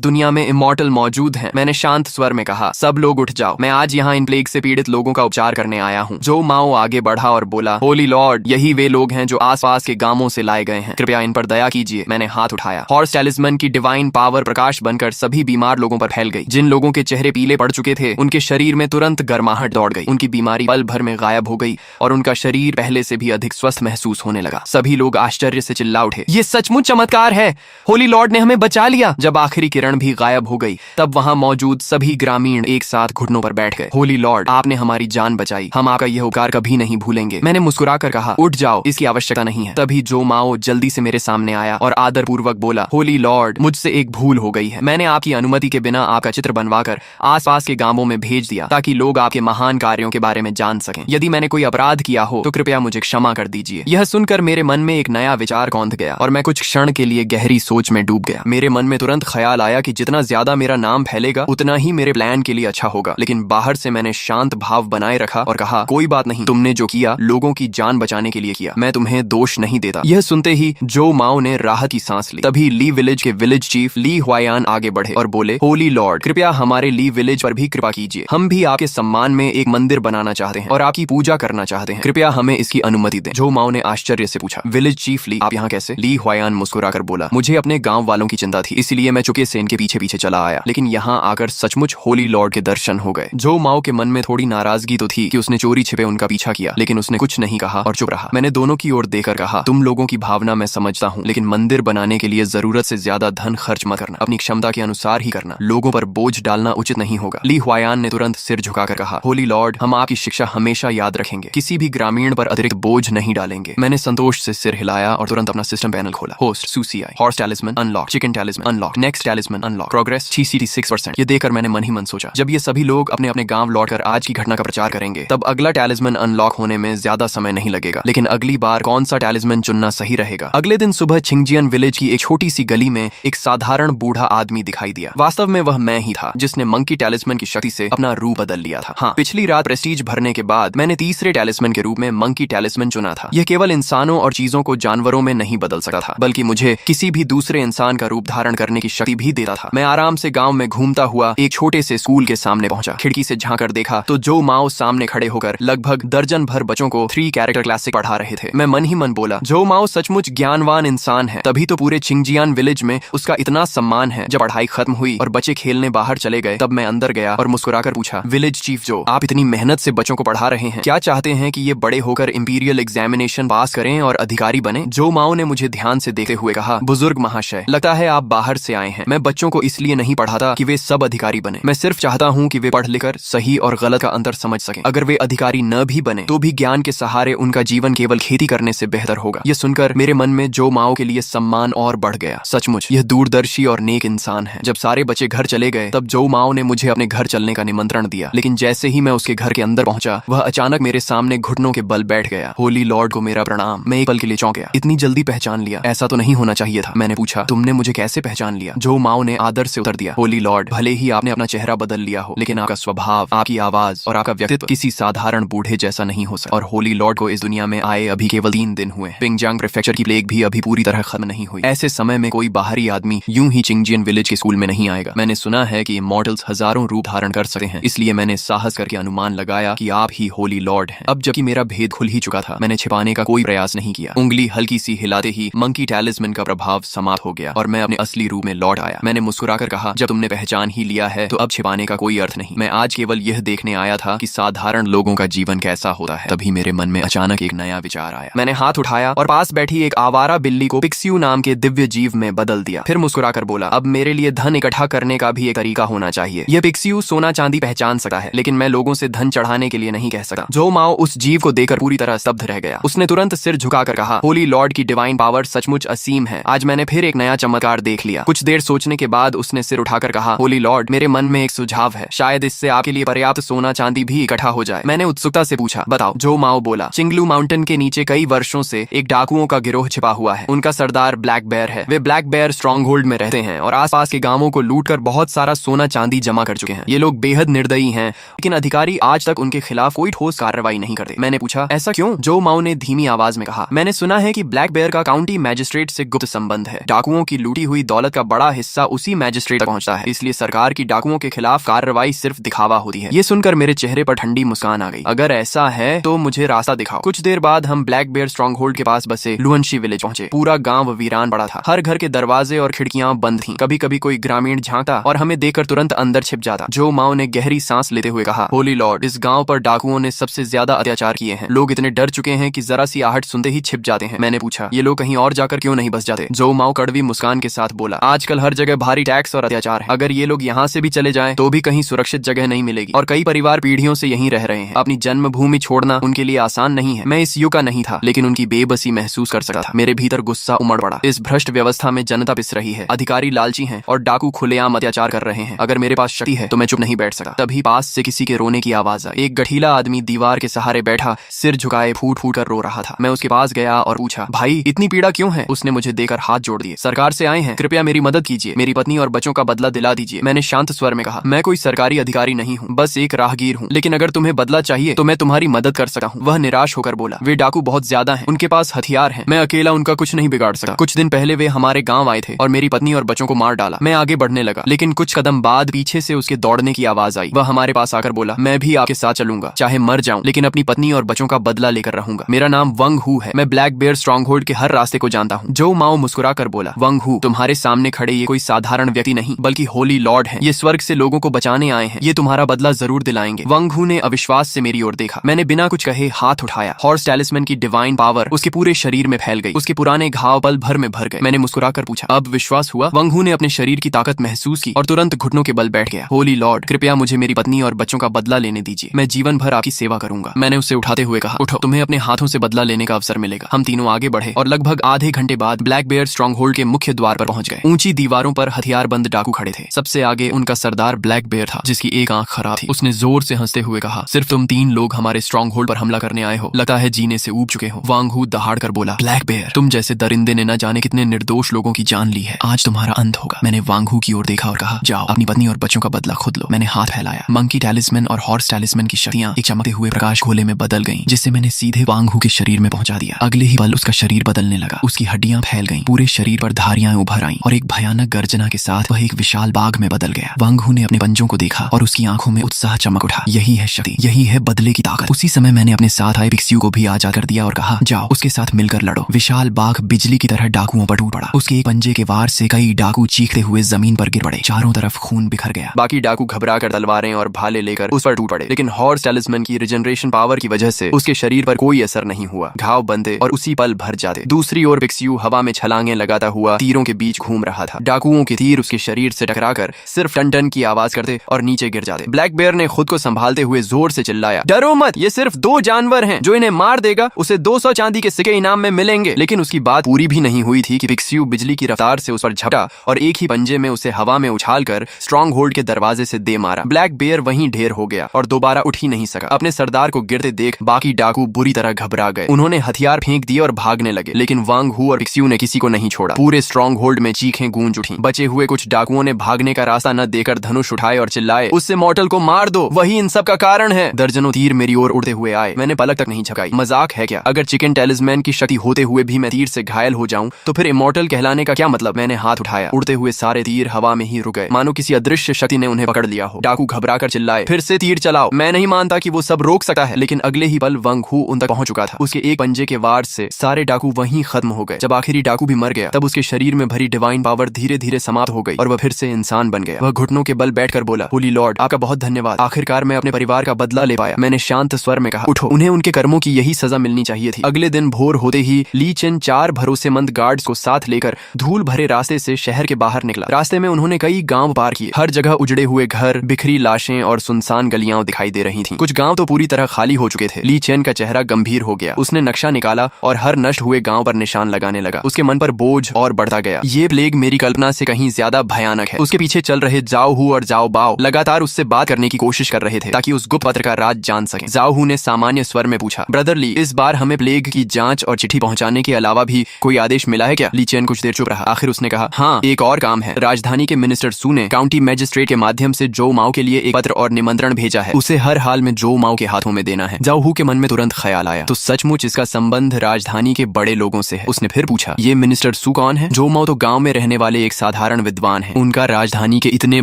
दुनिया में इमॉर्टल मौजूद हैं। मैंने शांत स्वर में कहा, सब लोग उठ जाओ, मैं आज यहाँ इन प्लेग से पीड़ित लोगों का उपचार करने आया हूँ। जो माओ आगे बढ़ा और बोला, होली लॉर्ड, यही वे लोग हैं जो आसपास के गांवों से लाए गए हैं, कृपया इन पर दया कीजिए। मैंने हाथ उठाया। हॉर्स टैलिस्मन की डिवाइन पावर प्रकाश बनकर सभी बीमार लोगों पर फैल गई। जिन लोगों के चेहरे पीले पड़ चुके थे उनके शरीर में तुरंत गर्माहट दौड़ गई। उनकी बीमारी पल भर में गायब हो गई और उनका शरीर पहले से भी अधिक स्वस्थ महसूस होने लगा। सभी लोग आश्चर्य से चिल्ला उठे, ये सचमुच चमत्कार है, होली लॉर्ड ने हमें बचा लिया। जब आखिरी किरण भी गायब हो गई तब वहां मौजूद सभी ग्रामीण एक साथ घुटनों पर बैठ गए। होली लॉर्ड, आपने हमारी जान बचाई, हम आपका यह उपकार कभी नहीं भूलेंगे। मैंने मुस्कुराकर कहा, उठ जाओ, इसकी आवश्यकता नहीं है। तभी जो माओ जल्दी से मेरे सामने आया और आदर पूर्वक बोला, होली लॉर्ड, मुझसे एक भूल हो गई है। मैंने आपकी अनुमति के बिना आपका चित्र बनवाकर आसपास के गांवों में भेज दिया ताकि लोग आपके महान कार्यों के बारे में जान सकें। यदि मैंने कोई अपराध किया हो तो कृपया मुझे क्षमा कर दीजिए। यह सुनकर मेरे मन में एक नया विचार कौंध गया और मैं कुछ क्षण के लिए गहरी सोच में डूब गया। मेरे मन में तुरंत ख्याल आया कि जितना ज्यादा मेरा नाम फैलेगा उतना ही मेरे प्लान के लिए अच्छा होगा। लेकिन बाहर से मैंने शांत भाव बनाए रखा और कहा, कोई बात नहीं, तुमने जो किया लोगों की जान बचाने के लिए किया, मैं तुम्हें दोष नहीं देता। यह सुनते ही जो माओ ने राहत की सांस ली। तभी ली विलेज के विलेज चीफ ली हुआयान आगे बढ़े और बोले, होली लॉर्ड, कृपया हमारे ली विलेज पर भी कृपा कीजिए। हम भी आपके सम्मान में एक मंदिर बनाना चाहते हैं और आपकी पूजा करना चाहते हैं, कृपया हमें इसकी अनुमति दें। जो माओ ने आश्चर्य से पूछा, विलेज चीफ ली, आप यहाँ कैसे? ली हुआयान मुस्कुराकर बोला, मुझे अपने गांव वालों की चिंता थी, इसलिए मैं चुके सेन के पीछे पीछे चला आया, लेकिन यहाँ आकर सचमुच होली लॉर्ड के दर्शन हो गए। जो माओ के मन में थोड़ी नाराजगी तो थी कि उसने चोरी छिपे उनका पीछा किया, लेकिन उसने कुछ नहीं कहा और चुप रहा। मैंने दोनों की ओर देखकर कहा, तुम लोगों की भावना मैं समझता हूँ, लेकिन मंदिर बनाने के लिए जरूरत से ज्यादा धन खर्च मत करना, अपनी क्षमता के अनुसार ही करना, लोगों पर बोझ डालना उचित नहीं होगा। ली हुआयान ने तुरंत सिर झुकाकर कहा, होली लॉर्ड, हम आपकी शिक्षा हमेशा याद रखेंगे, किसी भी ग्रामीण पर अतिरिक्त बोझ नहीं डालेंगे। मैंने संतोष से सिर हिलाया और तुरंत अपना सिस्टम पैनल खोला। होस्ट सूसीआई, horse talisman unlock, chicken talisman unlock, next talisman unlock, progress TCT 6%। ये देखकर मैंने मन ही मन सोचा, जब ये सभी लोग अपने अपने गांव लौटकर आज की घटना का प्रचार करेंगे तब अगला टैलिस्मन अनलॉक होने में ज्यादा समय नहीं लगेगा। लेकिन अगली बार कौन सा टैलिस्मन चुनना सही रहेगा? अगले दिन सुबह चिंगजियान विलेज की एक छोटी सी गली में एक साधारण बूढ़ा आदमी दिखाई दिया। वास्तव में वह मैं ही था जिसने मंकी टैलिस्मन की शक्ति से अपना रूप बदल लिया था। हाँ, पिछली रात प्रेस्टीज भरने के बाद मैंने तीसरे टैलिस्मन के रूप में मंकी टैलिस्मन चुना था। यह केवल इंसानों और चीजों को जानवरों में नहीं बदल सकता था, बल्कि मुझे किसी भी दूसरे इंसान का रूप धारण करने की शक्ति भी देता था। मैं आराम से गांव में घूमता हुआ एक छोटे से स्कूल के सामने पहुंचा। खिड़की से झांकर देखा तो जो माओ सामने खड़े होकर लगभग दर्जन भर बच्चों को 3 कैरेक्टर क्लासिक पढ़ा रहे थे। मैं मन ही मन बोला, जो माओ सचमुच ज्ञानवान इंसान है, तभी तो पूरे चिंगजियान विलेज में उसका इतना सम्मान है। जब पढ़ाई खत्म हुई और बच्चे खेलने बाहर चले गए तब मैं अंदर गया और मुस्कुराकर पूछा, विलेज चीफ जो, आप इतनी मेहनत से बच्चों को पढ़ा रहे हैं, क्या चाहते हैं कि ये बड़े होकर इंपीरियल एग्जामिनेशन पास करें और अधिकारी बने? जो माओ ने मुझे ध्यान से देखते हुए कहा, बुजुर्ग महाशय, लगता है आप बाहर से आए हैं। मैं बच्चों को इसलिए नहीं पढ़ाता कि वे सब अधिकारी बने, मैं सिर्फ चाहता हूँ कि वे पढ़ लिखकर सही और गलत का अंतर समझ सकें। अगर वे अधिकारी न भी बने तो भी ज्ञान के सहारे उनका जीवन केवल खेती करने से बेहतर होगा। यह सुनकर मेरे मन में जो माओ के लिए सम्मान और बढ़ गया। सचमुच यह दूरदर्शी और नेक इंसान है। जब सारे बच्चे घर चले गए तब जो माओ ने मुझे अपने घर चलने का निमंत्रण दिया, लेकिन जैसे ही मैं उसके घर के अंदर पहुंचा वह अचानक मेरे सामने घुटनों के बल बैठ गया। होली लॉर्ड को मेरा प्रणाम। मैं एक पल के लिए चौंक गया। इतनी जल्दी पहचान लिया, ऐसा तो नहीं होना चाहिए था। मैंने पूछा, तुमने मुझे कैसे पहचान लिया? जो माओ ने आदर से उत्तर दिया, होली लॉर्ड, भले ही आपने अपना चेहरा बदल लिया हो, लेकिन आपका स्वभाव, आपकी आवाज और आपका व्यक्तित्व किसी साधारण बूढ़े जैसा नहीं हो सकता। और होली लॉर्ड को इस दुनिया में आए अभी केवल 3 दिन हुए। पिंगजांग प्रेफेक्चर की प्लेग भी अभी पूरी तरह खत्म नहीं हुई। ऐसे समय में कोई बाहरी आदमी यूं ही चिंगजियान विलेज के स्कूल में नहीं आएगा। मैंने सुना है कि इमॉर्टल्स हजारों रूप धारण कर सकते हैं, इसलिए मैंने साहस करके अनुमान लगाया कि आप ही होली लॉर्ड हैं। अब जबकि मेरा भेद खुल ही चुका था, मैंने छिपाने का कोई प्रयास नहीं किया। उंगली हल्की सी हिलाते ही मंकी टैलिस्मन का प्रभाव समाप्त हो गया और मैं अपने असली रूप में लौट आया। मैंने मुस्कुराकर कहा, जब तुमने पहचान ही लिया है तो अब छिपाने का कोई अर्थ नहीं। मैं आज केवल यह देखने आया था कि साधारण लोगों का जीवन कैसा होता है। तभी मेरे मन में अचानक एक नया विचार आया। मैंने हाथ उठाया और पास बैठी एक आवारा बिल्ली को पिक्सियू नाम के दिव्य जीव में बदल दिया। फिर मुस्कुराकर बोला, अब मेरे लिए धन इकट्ठा करने का भी एक तरीका होना चाहिए। यह पिक्सियू सोना चांदी पहचान सकता है, लेकिन मैं लोगों से धन चढ़ाने के लिए नहीं कह सकता। जो माओ उस जीव को देखकर पूरी तरह स्तब्ध रह गया। उसने तुरंत सिर झुकाकर कहा, होली लॉर्ड की डिवाइन पावर सचमुच असीम है। आज मैंने फिर एक नया चमत्कार देख लिया। कुछ देर सोचने के बाद उसने सिर उठाकर कहा, होली लॉर्ड, मेरे मन में एक सुझाव है, शायद इससे आपके लिए पर्याप्त सोना चांदी भी इकट्ठा हो जाए। मैंने उत्सुकता से पूछा, बताओ। जो माओ बोला, चिंगलू माउंटेन माउंटेन के नीचे कई वर्षों से एक डाकुओं का गिरोह छिपा हुआ है। उनका सरदार ब्लैक बेयर है। वे ब्लैक बेयर स्ट्रॉन्ग होल्ड में रहते हैं और आसपास के गांवों को लूटकर बहुत सारा सोना चांदी जमा कर चुके हैं। ये लोग बेहद निर्दयी हैं, लेकिन अधिकारी आज तक उनके खिलाफ कोई ठोस कार्रवाई नहीं करते। मैंने पूछा, ऐसा क्यों? जो माओ ने धीमी आवाज में कहा, मैंने सुना है कि ब्लैक बेयर का काउंटी मैजिस्ट्रेट से गुप्त संबंध है। डाकुओं की लूटी हुई दौलत का बड़ा हिस्सा उसी मैजिस्ट्रेट तक पहुंचता है, इसलिए सरकार की डाकुओं के खिलाफ कार्रवाई सिर्फ दिखावा होती है। ये सुनकर मेरे चेहरे पर ठंडी मुस्कान आ गई। अगर ऐसा है तो मुझे रास्ता दिखाओ। कुछ देर बाद हम ब्लैक बेयर स्ट्रॉन्ग होल्ड के पास बसे लुअनशी विलेज पहुंचे। पूरा गांव वीरान पड़ा था। हर घर के दरवाजे और खिड़कियां बंद थीं। कभी कभी कोई ग्रामीण झांकता और हमें देखकर तुरंत अंदर छिप जाता। जो माओ ने गहरी सांस लेते हुए कहा, होली लॉर्ड, इस गांव पर डाकुओं ने सबसे ज्यादा अत्याचार किए हैं। लोग इतने डर चुके हैं कि जरा सी आहट सुनते ही छिप जाते हैं। मैंने पूछा, ये लोग कहीं और जाकर क्यों नहीं बस जाते? जो माओ कड़वी मुस्कान के साथ बोला, आजकल हर जगह भारी टैक्स और अत्याचार है। अगर ये लोग यहाँ से भी चले जाएं तो भी कहीं सुरक्षित जगह नहीं मिलेगी और कई परिवार पीढ़ियों से यहीं रह रहे हैं। अपनी जन्मभूमि छोड़ना उनके लिए आसान नहीं है। मैं इस युग का नहीं था, लेकिन उनकी बेबसी महसूस कर सकता था। मेरे भीतर गुस्सा उमड़ पड़ा। इस भ्रष्ट व्यवस्था में जनता पिस रही है, अधिकारी लालची हैं और डाकू खुलेआम अत्याचार कर रहे हैं। अगर मेरे पास शक्ति है तो मैं चुप नहीं बैठ सकता। तभी पास से किसी के रोने की आवाज आई। एक गठीला आदमी दीवार के सहारे बैठा सिर झुकाए फूट फूट कर रो रहा था। मैं उसके पास गया और पूछा, भाई इतनी पीड़ा क्यों है? उसने मुझे देकर हाथ जोड़ दिए। सरकार से आए हैं, कृपया मेरी मदद कीजिए। मेरी पत्नी और बच्चों का बदला दिला दीजिए। मैंने शांत स्वर में कहा, मैं कोई सरकारी अधिकारी नहीं हूँ, बस एक राहगीर हूँ, लेकिन अगर तुम्हें बदला चाहिए तो मैं तुम्हारी मदद कर सकता हूँ। वह निराश होकर बोला, वे डाकू बहुत ज्यादा हैं, उनके पास हथियार हैं, मैं अकेला उनका कुछ नहीं बिगाड़ सकता। कुछ दिन पहले वे हमारे गांव आए थे और मेरी पत्नी और बच्चों को मार डाला। मैं आगे बढ़ने लगा, लेकिन कुछ कदम बाद पीछे से उसके दौड़ने की आवाज आई। वह हमारे पास आकर बोला, मैं भी आपके साथ चलूंगा, चाहे मर जाऊं, लेकिन अपनी पत्नी और बच्चों का बदला लेकर रहूंगा। मेरा नाम वंग हू है। मैं ब्लैक बेयर स्ट्रॉन्ग होल्ड के हर रास्ते को जानता हूँ। जो माओ मुस्कुरा कर बोला, वंग हू, तुम्हारे सामने खड़े ये कोई साधारण व्यक्ति नहीं बल्कि होली लॉर्ड है। ये स्वर्ग से लोगों को बचाने आए हैं। ये तुम्हारा बदला जरूर दिलाएंगे। वंग हू ने अविश्वास से मेरी ओर देखा। मैंने बिना कुछ कहे हाथ उठाया। हॉर्स टैलिस्मैन की डिवाइन पावर उसके पूरे शरीर में फैल गई। उसके पुराने घाव पल भर में भर गए। मैंने मुस्कुराकर पूछा, अब विश्वास हुआ? वंग हू ने अपने शरीर की ताकत महसूस की और तुरंत घुटनों के बल बैठ गया। होली लॉर्ड, कृपया मुझे मेरी पत्नी और बच्चों का बदला लेने दीजिए। मैं जीवन भर आपकी सेवा करूंगा। मैंने उससे उठाते हुए कहा, उठो, तुम्हें अपने हाथों से बदला लेने का अवसर मिलेगा। हम तीनों आगे बढ़े और लगभग आधे घंटे बाद ब्लैक बेयर स्ट्रॉन्ग होल्ड के मुख्य द्वार पर पहुंच गए। ऊंची दीवारों पर हथियारबंद डाकू खड़े थे। सबसे आगे उनका सरदार ब्लैक बेयर था, जिसकी एक आंख खराब थी। उसने जोर से हंसते हुए कहा, सिर्फ तुम 3 लोग हमारे स्ट्रॉन्ग होल्ड पर हमला करने आए हो? लगता है जीने से ऊब चुके हो। वांग हू दहाड़ कर बोला, ब्लैक बेयर, तुम जैसे दरिंदे ने न जाने कितने निर्दोष लोगों की जान ली है। आज तुम्हारा अंत होगा। मैंने वांग हू की ओर देखा और कहा, जाओ, अपनी पत्नी और बच्चों का बदला खुद लो। मैंने हाथ फैलाया। मंकी टैलिस्मैन और हॉर्स टैलिस्मैन की शक्तियां एक चमकते हुए प्रकाश गोले में बदल गईं, जिससे मैंने सीधे वांग हू के शरीर में पहुंचा दिया। अगले ही पल उसका शरीर बदलने लगा। उसकी हड्डियां फैल गईं, पूरे शरीर पर धारियां उभर आईं और एक भयानक गर्जना के साथ वह एक विशाल बाघ में बदल गया। वांग हू ने अपने पंजों को देखा और उसकी आंखों में उत्साह चमक उठा। यही है शक्ति, यही है बदले की ताकत। उसी समय मैंने अपने साथ आए पिक्सियू को भी आजाद कर दिया और कहा, जाओ, उसके साथ मिलकर लड़ो। विशाल बाघ बिजली की तरह डाकुओं पर टूट पड़ा। उसके एक पंजे के वार से कई डाकू चीखते हुए जमीन पर गिर पड़े। चारों तरफ खून बिखर गया। बाकी डाकू घबरा कर तलवारें और भाले लेकर उस पर टूट पड़े, लेकिन हॉर्स टैलिस्मैन की रिजनरेशन पावर की वजह से उसके शरीर पर कोई असर नहीं हुआ। घाव बंधे और उसी पल भर जाते। दूसरी ओर पिक्सियू हवा में छलांगे लगाता हुआ तीरों के बीच घूम रहा था। डाकुओं के तीर उसके शरीर से टकराकर सिर्फ टन टन की आवाज करते और नीचे गिर जाते। ब्लैक बेयर ने खुद को संभालते हुए जोर से चिल्लाया, डरो मत, ये सिर्फ 2 जानवर हैं। जो इन्हें मार देगा उसे 200 चांदी के सिक्के इनाम में मिलेंगे। लेकिन उसकी बात पूरी भी नहीं हुई थी कि पिक्सियू बिजली की रफ्तार से उस पर झपटा और एक ही पंजे में उसे हवा में उछालकर स्ट्रॉन्ग होल्ड के दरवाजे से दे मारा। ब्लैक बेयर वहीं ढेर हो गया और दोबारा उठ ही नहीं सका। अपने सरदार को गिरते देख बाकी डाकू बुरी तरह घबरा गए। उन्होंने हथियार फेंक दिए और भागने लगे, लेकिन वांग हू और पिक्सियू ने किसी को नहीं छोड़ा। पूरे स्ट्रॉन्ग होल्ड में चीखें गूंज उठी। बचे हुए कुछ डाकुओं ने भागने का रास्ता न देकर धनुष उठाए और चिल्लाए, उससे मॉर्टल को मार दो, वही इन सब का कारण है। दर्जनों तीर मेरी ओर उड़ते हुए आए। मैंने पलक तक नहीं झपकाई। मजाक है क्या? अगर चिकन टैलिस्मैन की शक्ति होते हुए भी मैं तीर से घायल हो जाऊं तो फिर इमॉर्टल कहलाने का क्या मतलब? मैंने हाथ उठाया। उड़ते हुए सारे तीर हवा में ही रुक गए, मानो किसी अदृश्य शक्ति ने उन्हें पकड़ लिया हो। डाकू घबरा कर चिल्लाए, फिर से तीर चलाओ। मैं नहीं मानता कि वो सब रोक सकता है, लेकिन अगले ही पल वंग हू उन तक पहुंच चुका था। उसके एक पंजे के वार से सारे डाकू वहीं खत्म हो गए। जब आखिरी डाकू भी मर गया तब उसके शरीर में भरी डिवाइन पावर धीरे धीरे समाप्त हो गई और वह फिर से इंसान बन गया। वह घुटनों के बल बैठकर बोला, होली लॉर्ड, आपका बहुत धन्यवाद। आखिरकार मैं अपने परिवार का बदला ले पाया। मैंने शांत स्वर में कहा, उठो, उन्हें उनके कर्मों की यही सजा मिलनी चाहिए थी। अगले दिन भोर होते ही ली चेन 4 भरोसेमंद गार्ड्स को साथ लेकर धूल भरे रास्ते से शहर के बाहर निकला। रास्ते में उन्होंने कई गांव पार किए। हर जगह उजड़े हुए घर, बिखरी लाशें और सुनसान गलियां दिखाई दे रही थीं। कुछ गांव तो पूरी तरह खाली हो चुके थे। ली चेन का चेहरा गंभीर हो गया। उसने नक्शा निकाला और हर नष्ट हुए गांव पर निशान लगाने लगा। उसके मन पर बोझ और बढ़ता गया। ये प्लेग मेरी कल्पना से कहीं ज्यादा भयानक है। उसके पीछे चल रहे जाओ हू और जाओ बाओ लगातार उससे बात करने की कोशिश कर रहे थे ताकि उस गुप्त पत्र का राज जान सकें। जाओ हू ने सामान्य स्वर में पूछा, ब्रदर ली, ली, इस बार हमें प्लेग की जांच और चिट्ठी पहुंचाने के अलावा भी कोई आदेश मिला है क्या? ली चेन कुछ देर चुप रहा। आखिर उसने कहा, हाँ, एक और काम है। राजधानी के मिनिस्टर सू ने काउंटी मैजिस्ट्रेट के माध्यम से जो माओ के लिए एक पत्र और निमंत्रण भेजा है, उसे हर हाल में जो माओ के हाथों में देना है। जाओ हू के मन में तुरंत ख्याल आया, तो सचमुच इसका संबंध राजधानी के बड़े लोगों से है। उसने फिर पूछा, ये मिनिस्टर सू कौन है? जो माओ तो गांव में रहने वाले एक साधारण विद्वान है, उनका राजधानी के इतने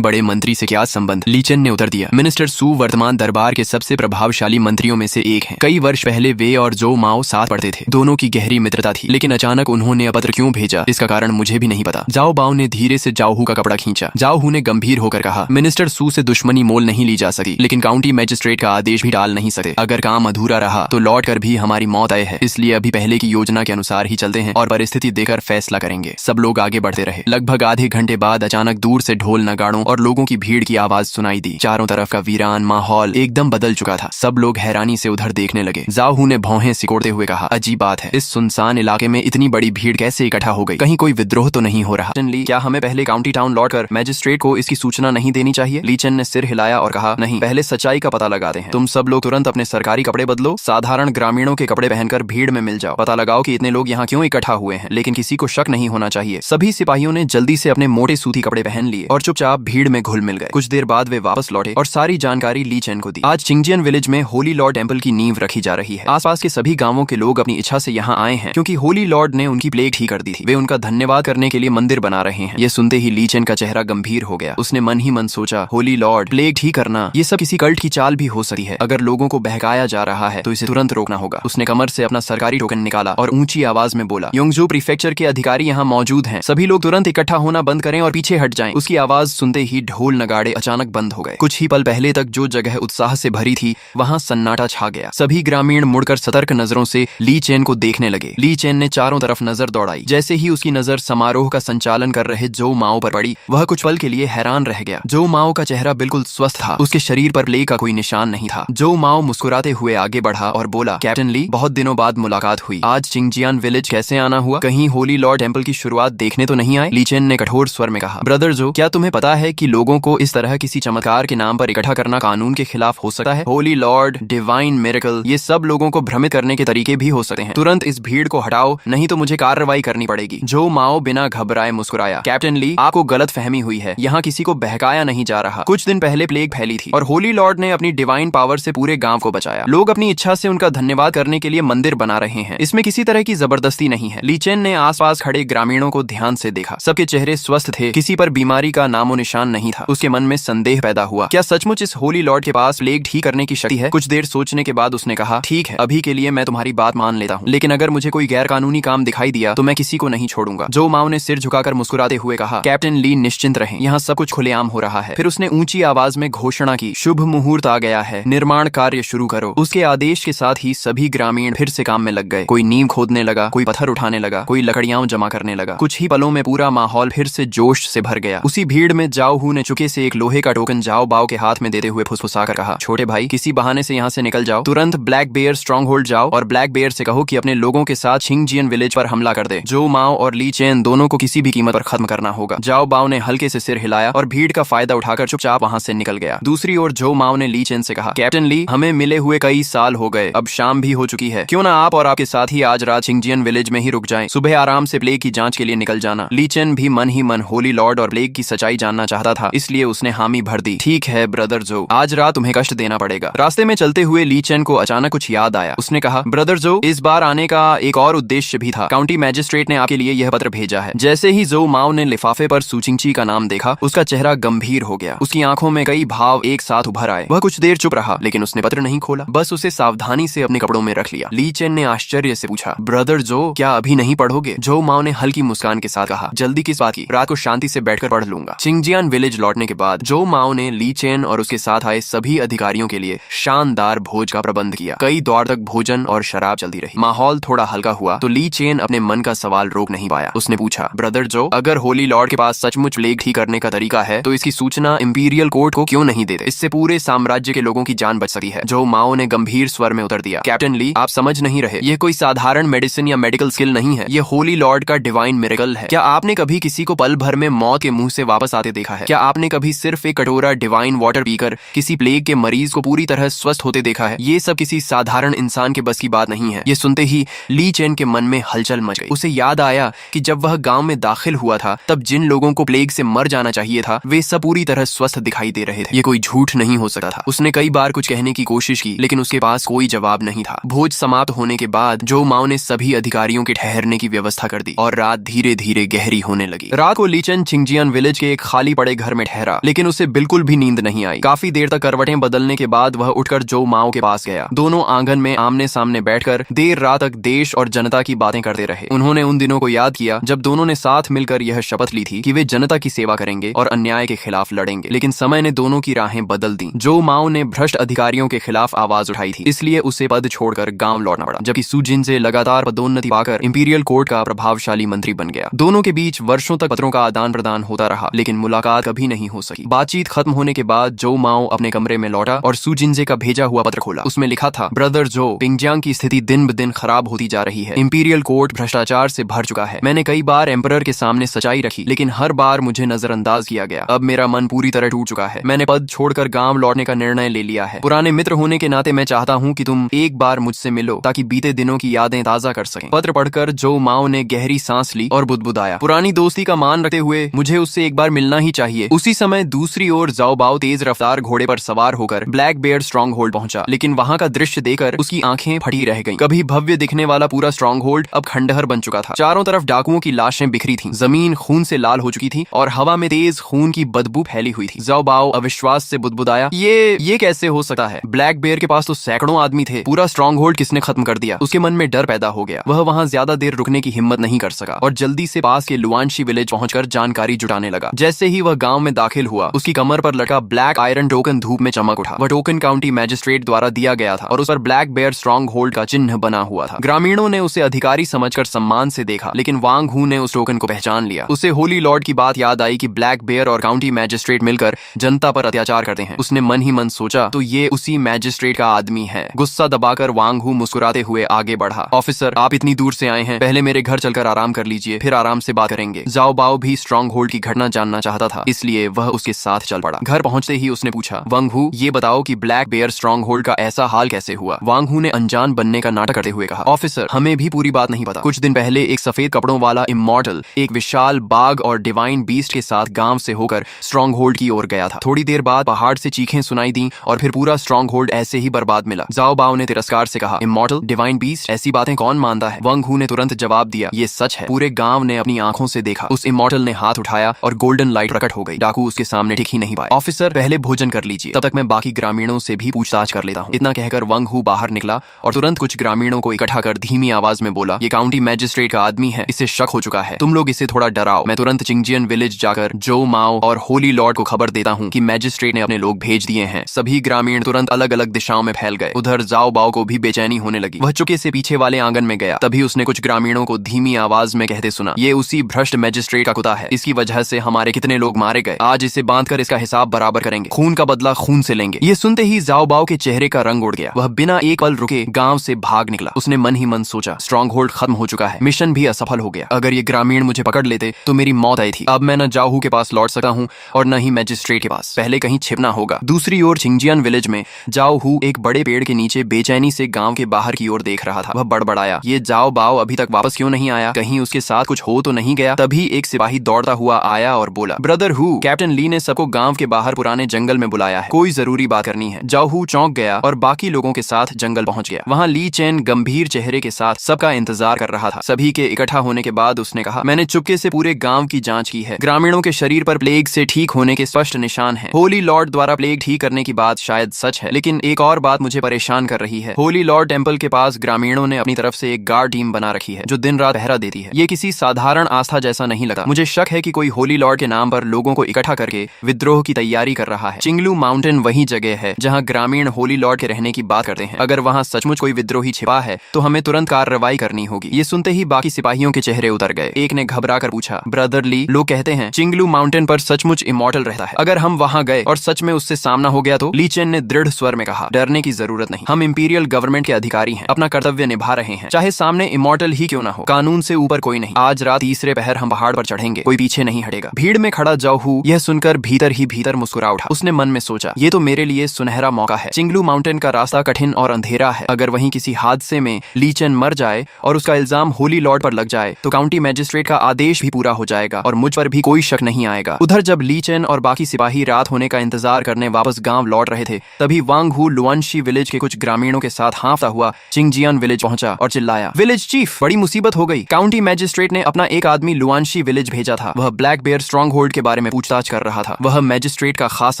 बड़े मंत्री से क्या संबंध? ली चेन ने उत्तर दिया, मिनिस्टर सू वर्तमान दरबार के सबसे प्रभावशाली मंत्रियों में से एक हैं। कई वर्ष पहले वे और जो माओ साथ पढ़ते थे, दोनों की गहरी मित्रता थी, लेकिन अचानक उन्होंने पत्र क्यों भेजा, इसका कारण मुझे भी नहीं पता। जाओ बाओ ने धीरे से जाओ हू का कपड़ा खींचा। जाओ हू ने गंभीर होकर कहा, मिनिस्टर सू से दुश्मनी मोल नहीं ली जा सकती, लेकिन काउंटी मैजिस्ट्रेट का आदेश भी टाल नहीं सकते। अगर काम अधूरा रहा तो लौट कर भी हमारी मौत तय है, इसलिए अभी पहले की योजना के अनुसार ही चलते हैं और परिस्थिति देकर फैसला करेंगे। सब लोग आगे बढ़ते रहे। लगभग आधे घंटे बाद अचानक दूर से ढोल नगाड़ों और लोगों की भीड़ की आवाज सुनाई दी। चारों तरफ का वीरान माहौल एकदम बदल चुका था। सब लोग हैरानी से उधर देखने लगे। जाओ हू ने भौहें सिकोड़ते हुए कहा, अजीब बात है, इस सुनसान इलाके में इतनी बड़ी भीड़ कैसे इकट्ठा हो गई? कहीं कोई विद्रोह तो नहीं हो रहा? ली, क्या हमें पहले काउंटी टाउन लौटकर मैजिस्ट्रेट को इसकी सूचना नहीं देनी चाहिए? ली चेन ने सिर हिलाया और कहा, नहीं, पहले सच्चाई का पता लगाते हैं। तुम सब लोग तुरंत अपने सरकारी कपड़े बदलो, साधारण ग्रामीणों के कपड़े पहनकर भीड़ में मिल जाओ, पता लगाओ कि इतने लोग यहाँ क्यों इकट्ठा हुए हैं। लेकिन किसी को शक नहीं होना चाहिए। सभी सिपाहियों ने जल्दी से अपने मोटे सूती कपड़े पहन लिए और चुपचाप भीड़ में घुल मिल गए। कुछ देर बाद वे वापस लौटे और सारी जानकारी ली चेन को दी। आज चिंगजियन विलेज में होली लॉर्ड टेम्पल की नींव रखी जा रही है। आसपास के सभी गांवों के लोग अपनी इच्छा से यहाँ आए हैं, क्योंकि होली लॉर्ड ने उनकी प्लेग ठीक कर दी थी। वे उनका धन्यवाद करने के लिए मंदिर बना रहे हैं। ये सुनते ही ली चेन का चेहरा गंभीर हो गया। उसने मन ही मन सोचा, होली लॉर्ड, प्लेग ठीक करना, ये सब किसी कल्ट की चाल भी हो सकती है। अगर लोगों को बहकाया जा रहा है तो इसे तुरंत रोकना होगा। उसने कमर से अपना सरकारी टोकन निकाला और ऊंची आवाज में बोला, योंगजू प्रीफेक्चर के अधिकारी यहाँ मौजूद हैं, सभी लोग तुरंत इकट्ठा होना बंद करें और पीछे हट जाएं। उसकी आवाज सुनते ही ढोल नगाड़े अचानक बंद हो गए। कुछ ही पल पहले तक जो जगह उत्साह से भरी थी, वहाँ सन्नाटा छा गया। सभी ग्रामीण मुड़कर सतर्क नजरों से ली चेन को देखने लगे। ली चेन ने चारों तरफ नजर दौड़ाई। जैसे ही उसकी नजर समारोह का संचालन कर रहे जो माओ पर पड़ी, वह कुछ पल के लिए हैरान रह गया। जो माओ का चेहरा बिल्कुल स्वस्थ था, उसके शरीर पर प्लेग का कोई निशान नहीं था। जो माओ मुस्कुराते हुए आगे बढ़ा और बोला, कैप्टन ली, बहुत दिनों बाद मुलाकात हुई। आज चिंगजियान विलेज कैसे आना हुआ? कहीं होली लॉर्ड टेम्पल की शुरुआत देखने तो नहीं आए? ली चेन ने कठोर स्वर में कहा, ब्रदर जो, क्या तुम्हें पता है कि लोगों को इस तरह किसी चमत्कार के नाम पर इकट्ठा करना कानून के खिलाफ हो सकता है? होली लॉर्ड, डिवाइन मिरेकल, ये सब लोगों को भ्रमित करने के तरीके भी हो सकते हैं। तुरंत इस भीड़ को हटाओ, नहीं तो मुझे कार्रवाई करनी पड़ेगी। जो माओ बिना घबराए मुस्कुराया, कैप्टन ली, आपको गलत फहमी हुई है। यहाँ किसी को बहकाया नहीं जा रहा। कुछ दिन पहले प्लेग फैली थी और होली लॉर्ड ने अपनी डिवाइन पावर से पूरे गांव को बचाया। लोग अपनी इच्छा से उनका धन्यवाद करने के लिए मंदिर बना रहे हैं। इसमें किसी तरह की जबरदस्ती नहीं है। ली चेन ने आसपास खड़े ग्रामीणों को ध्यान से देखा। सबके चेहरे स्वस्थ थे, किसी पर बीमारी का नामो निशान नहीं था। उसके मन में संदेह पैदा हुआ, क्या सचमुच इस होली लॉर्ड के पास प्लेग ठीक करने की शक्ति है? कुछ देर सोचने के बाद उसने कहा, ठीक है, अभी के लिए मैं तुम्हारी बात मान लेता हूँ, लेकिन अगर मुझे कोई गैर कानूनी काम दिखाई दिया तो मैं किसी को नहीं छोड़ूंगा। जो माओ ने सिर झुकाकर मुस्कुराते हुए कहा, कैप्टन ली, निश्चिंत रहें, यहाँ सब कुछ खुलेआम हो रहा है। फिर उसने ऊंची आवाज में घोषणा की, शुभ मुहूर्त आ गया है, निर्माण कार्य शुरू करो। उसके आदेश के साथ ही सभी ग्रामीण फिर से काम में लग गए। कोई नींव खोदने लगा, कोई पत्थर उठाने लगा, कोई लकड़ियां जमा करने लगा। कुछ ही पलों में पूरा माहौल फिर से जोश से भर गया। उसी भीड़ में जाओ हू ने चुके से एक लोहे का टोकन जाओ बाओ के हाथ में देते हुए फुसफुसाकर कहा, छोटे भाई, किसी बहाने से यहाँ से निकल जाओ। तुरंत ब्लैक बेयर स्ट्रॉन्ग होल्ड जाओ और ब्लैक बेयर से कहो कि अपने लोगों के साथ चिंगजियन विलेज पर हमला कर दे। जो माओ और ली चेन दोनों को किसी भी कीमत पर खत्म करना होगा। जाओ बाओ ने हल्के से सिर हिलाया और भीड़ का फायदा उठाकर चुपचाप वहां से निकल गया। दूसरी ओर जो माओ ने ली चेन से कहा, कैप्टन ली, हमें मिले हुए कई साल हो गए, अब शाम भी हो चुकी है, क्यों ना आप और आपके साथी आज रात चिंगजियन विलेज में ही रुक जाएं, सुबह आराम से प्लेग की जांच के लिए निकल जाना। ली चेन भी मन ही मन होली लॉर्ड और प्लेग की सच्चाई जानना चाहता था, इसलिए उसने हामी भर दी। ठीक है ब्रदर जो, आज रात तुम्हें कष्ट देना पड़ेगा। रास्ते में चलते हुए ली चेन को अचानक कुछ याद आया। उसने कहा, ब्रदर जो, इस बार आने का एक और उद्देश्य भी था। काउंटी मैजिस्ट्रेट ने आपके लिए यह पत्र भेजा है। जैसे ही जो माओ ने लिफाफे पर सुचिंगची का नाम देखा, उसका चेहरा गंभीर हो गया। उसकी आंखों में कई भाव एक साथ उभर आए। वह कुछ देर चुप रहा, लेकिन उसने पत्र नहीं खोला, बस उसे सावधानी से अपने कपड़ों में रख लिया। ली चेन ने आश्चर्य से पूछा, ब्रदर जो, क्या अभी नहीं पढ़ोगे? जो माओ ने हल्की मुस्कान के साथ कहा, जल्दी किस बात की, रात को शांति से बैठकर पढ़ लूंगा। चिंगजियान विलेज लौटने के बाद जो माओ ने ली चेन और उसके साथ आए सभी अधिकारियों के लिए शानदार भोज का प्रबंध किया। कई दौर तक भोजन और शराब चलती रही। माहौल थोड़ा हल्का हुआ तो ली चेन अपने मन का सवाल रोक नहीं पाया। उसने पूछा, ब्रदर जो, अगर होली लॉर्ड के पास सचमुच प्लेग ठीक करने का तरीका है तो इसकी सूचना इंपीरियल कोर्ट को क्यों नहीं देते? इससे पूरे साम्राज्य के लोगों की जान बच सकती है। जो माओ ने गंभीर स्वर में उत्तर दिया, कैप्टन ली, आप समझ नहीं रहे, ये कोई साधारण मेडिसिन या मेडिकल स्किल नहीं है, ये होली लॉर्ड का डिवाइन मिरेकल है। क्या आपने कभी किसी को पल भर में मौत के मुंह से वापस आते देखा है? क्या आपने कभी सिर्फ एक कटोरा डिवाइन वाटर पीकर किसी प्लेग के मरीज को पूरी तरह स्वस्थ होते देखा है? ये सब किसी साधारण इंसान इंसान के बस की बात नहीं है। ये सुनते ही ली चेन के मन में हलचल मच गई। उसे याद आया कि जब वह गांव में दाखिल हुआ था तब जिन लोगों को प्लेग से मर जाना चाहिए था वे सब पूरी तरह स्वस्थ दिखाई दे रहे थे। ये कोई झूठ नहीं हो सकता था। उसने कई बार कुछ कहने की कोशिश की लेकिन उसके पास कोई जवाब नहीं था। भोज समाप्त होने के बाद जो माओ ने सभी अधिकारियों के ठहरने की व्यवस्था कर दी और रात धीरे धीरे गहरी होने लगी। रात को लीचेन छिंगजियान विलेज के एक खाली पड़े घर में ठहरा लेकिन उसे बिल्कुल भी नींद नहीं आई। काफी देर तक करवटें बदलने के बाद वह उठकर जो माओ के पास गया। दोनों आंगन में आमने सामने बैठकर देर रात तक देश और जनता की बातें करते रहे। उन्होंने उन दिनों को याद किया जब दोनों ने साथ मिलकर यह शपथ ली थी कि वे जनता की सेवा करेंगे और अन्याय के खिलाफ लड़ेंगे। लेकिन समय ने दोनों की राहें बदल दी। जो माओ ने भ्रष्ट अधिकारियों के खिलाफ आवाज उठाई थी इसलिए उसे पद छोड़कर गांव लौटना पड़ा, जबकि सू जिनजे लगातार पदोन्नति पाकर इंपीरियल कोर्ट का प्रभावशाली मंत्री बन गया। दोनों के बीच वर्षों तक पत्रों का आदान प्रदान होता रहा लेकिन मुलाकात कभी नहीं हो सकी। बातचीत खत्म होने के बाद जो माओ अपने कमरे में लौटा और सू जिनजे का भेजा हुआ पत्र खोला। उसमें लिखा था, ब्रदर जो, पिंगजियांग की स्थिति दिन ब दिन खराब होती जा रही है। इंपीरियल कोर्ट भ्रष्टाचार से भर चुका है। मैंने कई बार एम्परर के सामने सच्चाई रखी लेकिन हर बार मुझे नजरअंदाज किया गया। अब मेरा मन पूरी तरह टूट चुका है। मैंने पद छोड़कर गांव लौटने का निर्णय ले लिया है। पुराने मित्र होने के नाते मैं चाहता हूं कि तुम एक बार मुझसे मिलो ताकि बीते दिनों की यादें ताजा कर सकें। पत्र पढ़कर जो माओ ने गहरी सांस ली और बुदबुदाया, पुरानी दोस्ती का मान रखते हुए मुझे उससे एक बार मिलना ही चाहिए। उसी समय दूसरी ओर जाओ बाओ तेज रफ्तार घोड़े पर सवार होकर ब्लैक बेयर स्ट्रॉन्ग होल्ड पहुंचा, लेकिन वहां का दृश्य देखकर उसकी आंखें फटी रह गईं। कभी भव्य दिखने वाला पूरा स्ट्रॉन्ग होल्ड अब खंडहर बन चुका था। चारों तरफ डाकुओं की लाशें बिखरी थीं, जमीन खून से लाल हो चुकी थी और हवा में तेज खून की बदबू फैली हुई थी। जाओ बाओ अविश्वास से बुदबुदाया, ये कैसे हो सकता है? ब्लैक बेयर के पास तो सैकड़ों आदमी थे। पूरा स्ट्रॉन्ग होल्ड किसने खत्म कर दिया? उसके मन में डर पैदा हो गया। वह वहां ज्यादा देर रुकने की हिम्मत नहीं कर सका और जल्दी से पास के लुआनशी विलेज पहुंचकर जानकारी जुटाने लगा। जैसे ही वह गांव में दाखिल हुआ उसकी कमर पर लटका ब्लैक आयरन टोकन धूप में चमक उठा। वह टोकन काउंटी मैजिस्ट्रेट द्वारा दिया गया था और उस पर ब्लैक बेयर स्ट्रॉन्ग होल्ड का चिन्ह बना हुआ था। ग्रामीणों ने उसे अधिकारी समझकर सम्मान से देखा लेकिन वांग हू ने उस टोकन को पहचान लिया। उसे होली लॉर्ड की बात याद आई कि ब्लैक बेयर और काउंटी मैजिस्ट्रेट मिलकर जनता पर अत्याचार करते हैं। उसने मन ही मन सोचा, तो ये उसी मैजिस्ट्रेट का आदमी है। गुस्सा दबाकर वांग हू मुस्कुराते हुए आगे बढ़ा, ऑफिसर आप इतनी दूर से आए हैं, पहले मेरे घर चलकर आराम कर लीजिए, फिर आराम से बात करेंगे। जाओ बाओ भी स्ट्रॉन्ग होल्ड की घटना जानना चाहता था इसलिए वह उसके साथ चल पड़ा। घर पहुंचते ही उसने पूछा, वांग हू ये बताओ कि ब्लैक बेयर स्ट्रॉन्ग होल्ड का ऐसा हाल कैसे हुआ? वांग हू ने अनजान बनने का नाटक करते हुए कहा, ऑफिसर हमें भी पूरी बात नहीं पता। कुछ दिन पहले एक सफेद कपड़ों वाला इमॉर्टल एक विशाल बाघ और डिवाइन बीस्ट के साथ गांव से होकर स्ट्रॉन्ग होल्ड की ओर गया था। थोड़ी देर बाद पहाड़ से चीखें सुनाई दी और फिर पूरा स्ट्रॉन्ग होल्ड ऐसे ही बर्बाद मिला। जाओ बाओ ने तिरस्कार से कहा, इमॉर्टल, डिवाइन बीस्ट, ऐसी बातें कौन मानता है? वांग हू ने तुरंत जवाब दिया, ये सच है। पूरे गांव ने अपनी आंखों से देखा। उस इमॉर्टल ने हाथ उठाया और गोल्डन लाइट प्रकट हो गई। डाकू उसके सामने टिक ही नहीं पाए। ऑफिसर पहले भोजन कर लीजिए, तब तक मैं बाकी ग्रामीणों से भी पूछताछ कर लेता हूँ। इतना कहकर वांग हू बाहर निकला और तुरंत कुछ ग्रामीणों को इकट्ठा कर धीमी आवाज में बोला, ये काउंटी मैजिस्ट्रेट का आदमी है, इसे शक हो चुका है, तुम लोग इसे थोड़ा डराओ। मैं तुरंत चिंगजियन विलेज जाकर जो माओ और होली लॉर्ड को खबर देता हूँ कि मैजिस्ट्रेट ने अपने लोग भेज दिए हैं। सभी ग्रामीण तुरंत अलग अलग दिशाओं में फैल गए। उधर जाओ बाओ को भी बेचैनी होने लगी। वह चुके से पीछे वाले आंगन में गया। तभी उसने कुछ ग्रामीणों को धीमी आवाज में कहते सुना, ये उसी भ्रष्ट मैजिस्ट्रेट का कुत्ता है, इसकी वजह से हमारे कितने लोग मारे गए। आज इसे बांधकर इसका हिसाब बराबर करेंगे, खून का बदला खून से लेंगे। ये सुनते ही जाओ बाओ के चेहरे का रंग उड़ गया। वह बिना एक पल रुके गांव से भाग निकला। उसने मन ही मन सोचा, स्ट्रॉन्ग होल्ड खत्म हो चुका है, मिशन भी असफल हो गया। अगर ये ग्रामीण मुझे पकड़ लेते तो मेरी मौत आई थी। अब मैं न जाओ के पास लौट सकता हूँ और न ही मैजिस्ट्रेट के पास, पहले कहीं छिपना होगा। दूसरी ओर छिंगजियान विलेज में जाओ हू एक बड़े पेड़ के नीचे बेचैनी से गांव के बाहर की ओर देख रहा था। वह बड़बड़ाया, ये जाओ बाओ अभी तक वापस क्यों नहीं आया? कहीं उसके साथ कुछ हो तो नहीं गया? तभी एक सिपाही दौड़ता हुआ आया और बोला, ब्रदर हू, कैप्टन ली ने सबको गांव के बाहर पुराने जंगल में बुलाया है, कोई जरूरी बात करनी है। जाओ हू चौंक गया और बाकी लोगों के साथ जंगल पहुंच गया। वहां ली चेन गंभीर चेहरे के साथ सबका इंतजार कर रहा था। सभी के इकट्ठा होने के बाद उसने कहा, मैंने चुपके से पूरे गांव की जांच की है। ग्रामीणों के शरीर पर प्लेग से ठीक होने के स्पष्ट निशान हैं। होली लॉर्ड द्वारा प्लेग ठीक करने की बात शायद सच है, लेकिन एक और बात मुझे परेशान कर रही है। होली लॉर्ड टेंपल के पास ग्रामीणों ने अपनी तरफ से एक गार्ड टीम बना रखी है जो दिन रात पहरा देती है। ये किसी साधारण आस्था जैसा नहीं लगता। मुझे शक है कि कोई होली लॉर्ड के नाम पर लोगों को इकट्ठा करके विद्रोह की तैयारी कर रहा है। चिंगलू माउंटेन वही जगह है जहां ग्रामीण होली लॉर्ड के रहने की बात करते हैं। अगर वहां सचमुच कोई विद्रोही छिपा है तो हमें तुरंत कार्रवाई करनी होगी। ये सुनते ही बाकी सिपाहियों के चेहरे उतर गए। एक ने घबरा कर पूछा, ब्रदर ली, लोग कहते हैं चिंगलू माउंटेन पर सचमुच इमॉर्टल रहता है, अगर हम वहां गए और सच में उससे सामना हो गया तो? ली चेन ने दृढ़ स्वर में कहा, डरने की जरूरत नहीं, हम इंपीरियल गवर्नमेंट के अधिकारी हैं, अपना कर्तव्य निभा रहे हैं, चाहे सामने इमॉर्टल ही क्यों ना हो। कानून से ऊपर कोई नहीं। आज रात तीसरे पहर हम पहाड़ पर चढ़ेंगे, कोई पीछे नहीं हटेगा। भीड़ में खड़ा जाओ हू यह सुनकर भीतर ही भीतर मुस्कुरा उठा। उसने मन में सोचा, ये तो मेरे लिए सुनहरा मौका है। चिंगलू माउंटेन का रास्ता कठिन और अंधेरा क्या है? अगर वहीं किसी हादसे में ली चेन मर जाए और उसका इल्जाम होली लॉर्ड पर लग जाए तो काउंटी मैजिस्ट्रेट का आदेश भी पूरा हो जाएगा और मुझ पर भी कोई शक नहीं आएगा। उधर जब ली चेन और बाकी सिपाही रात होने का इंतजार करने वापस गांव लौट रहे थे, तभी वांग हू लुआनशी विलेज के कुछ ग्रामीणों के साथ हांफता हुआ चिंगजियान विलेज पहुंचा और चिल्लाया, विलेज चीफ, बड़ी मुसीबत हो गई। काउंटी मैजिस्ट्रेट ने अपना एक आदमी लुआनशी विलेज भेजा था। वह ब्लैक बेयर स्ट्रॉन्ग होल्ड के बारे में पूछताछ कर रहा था। वह मैजिस्ट्रेट का खास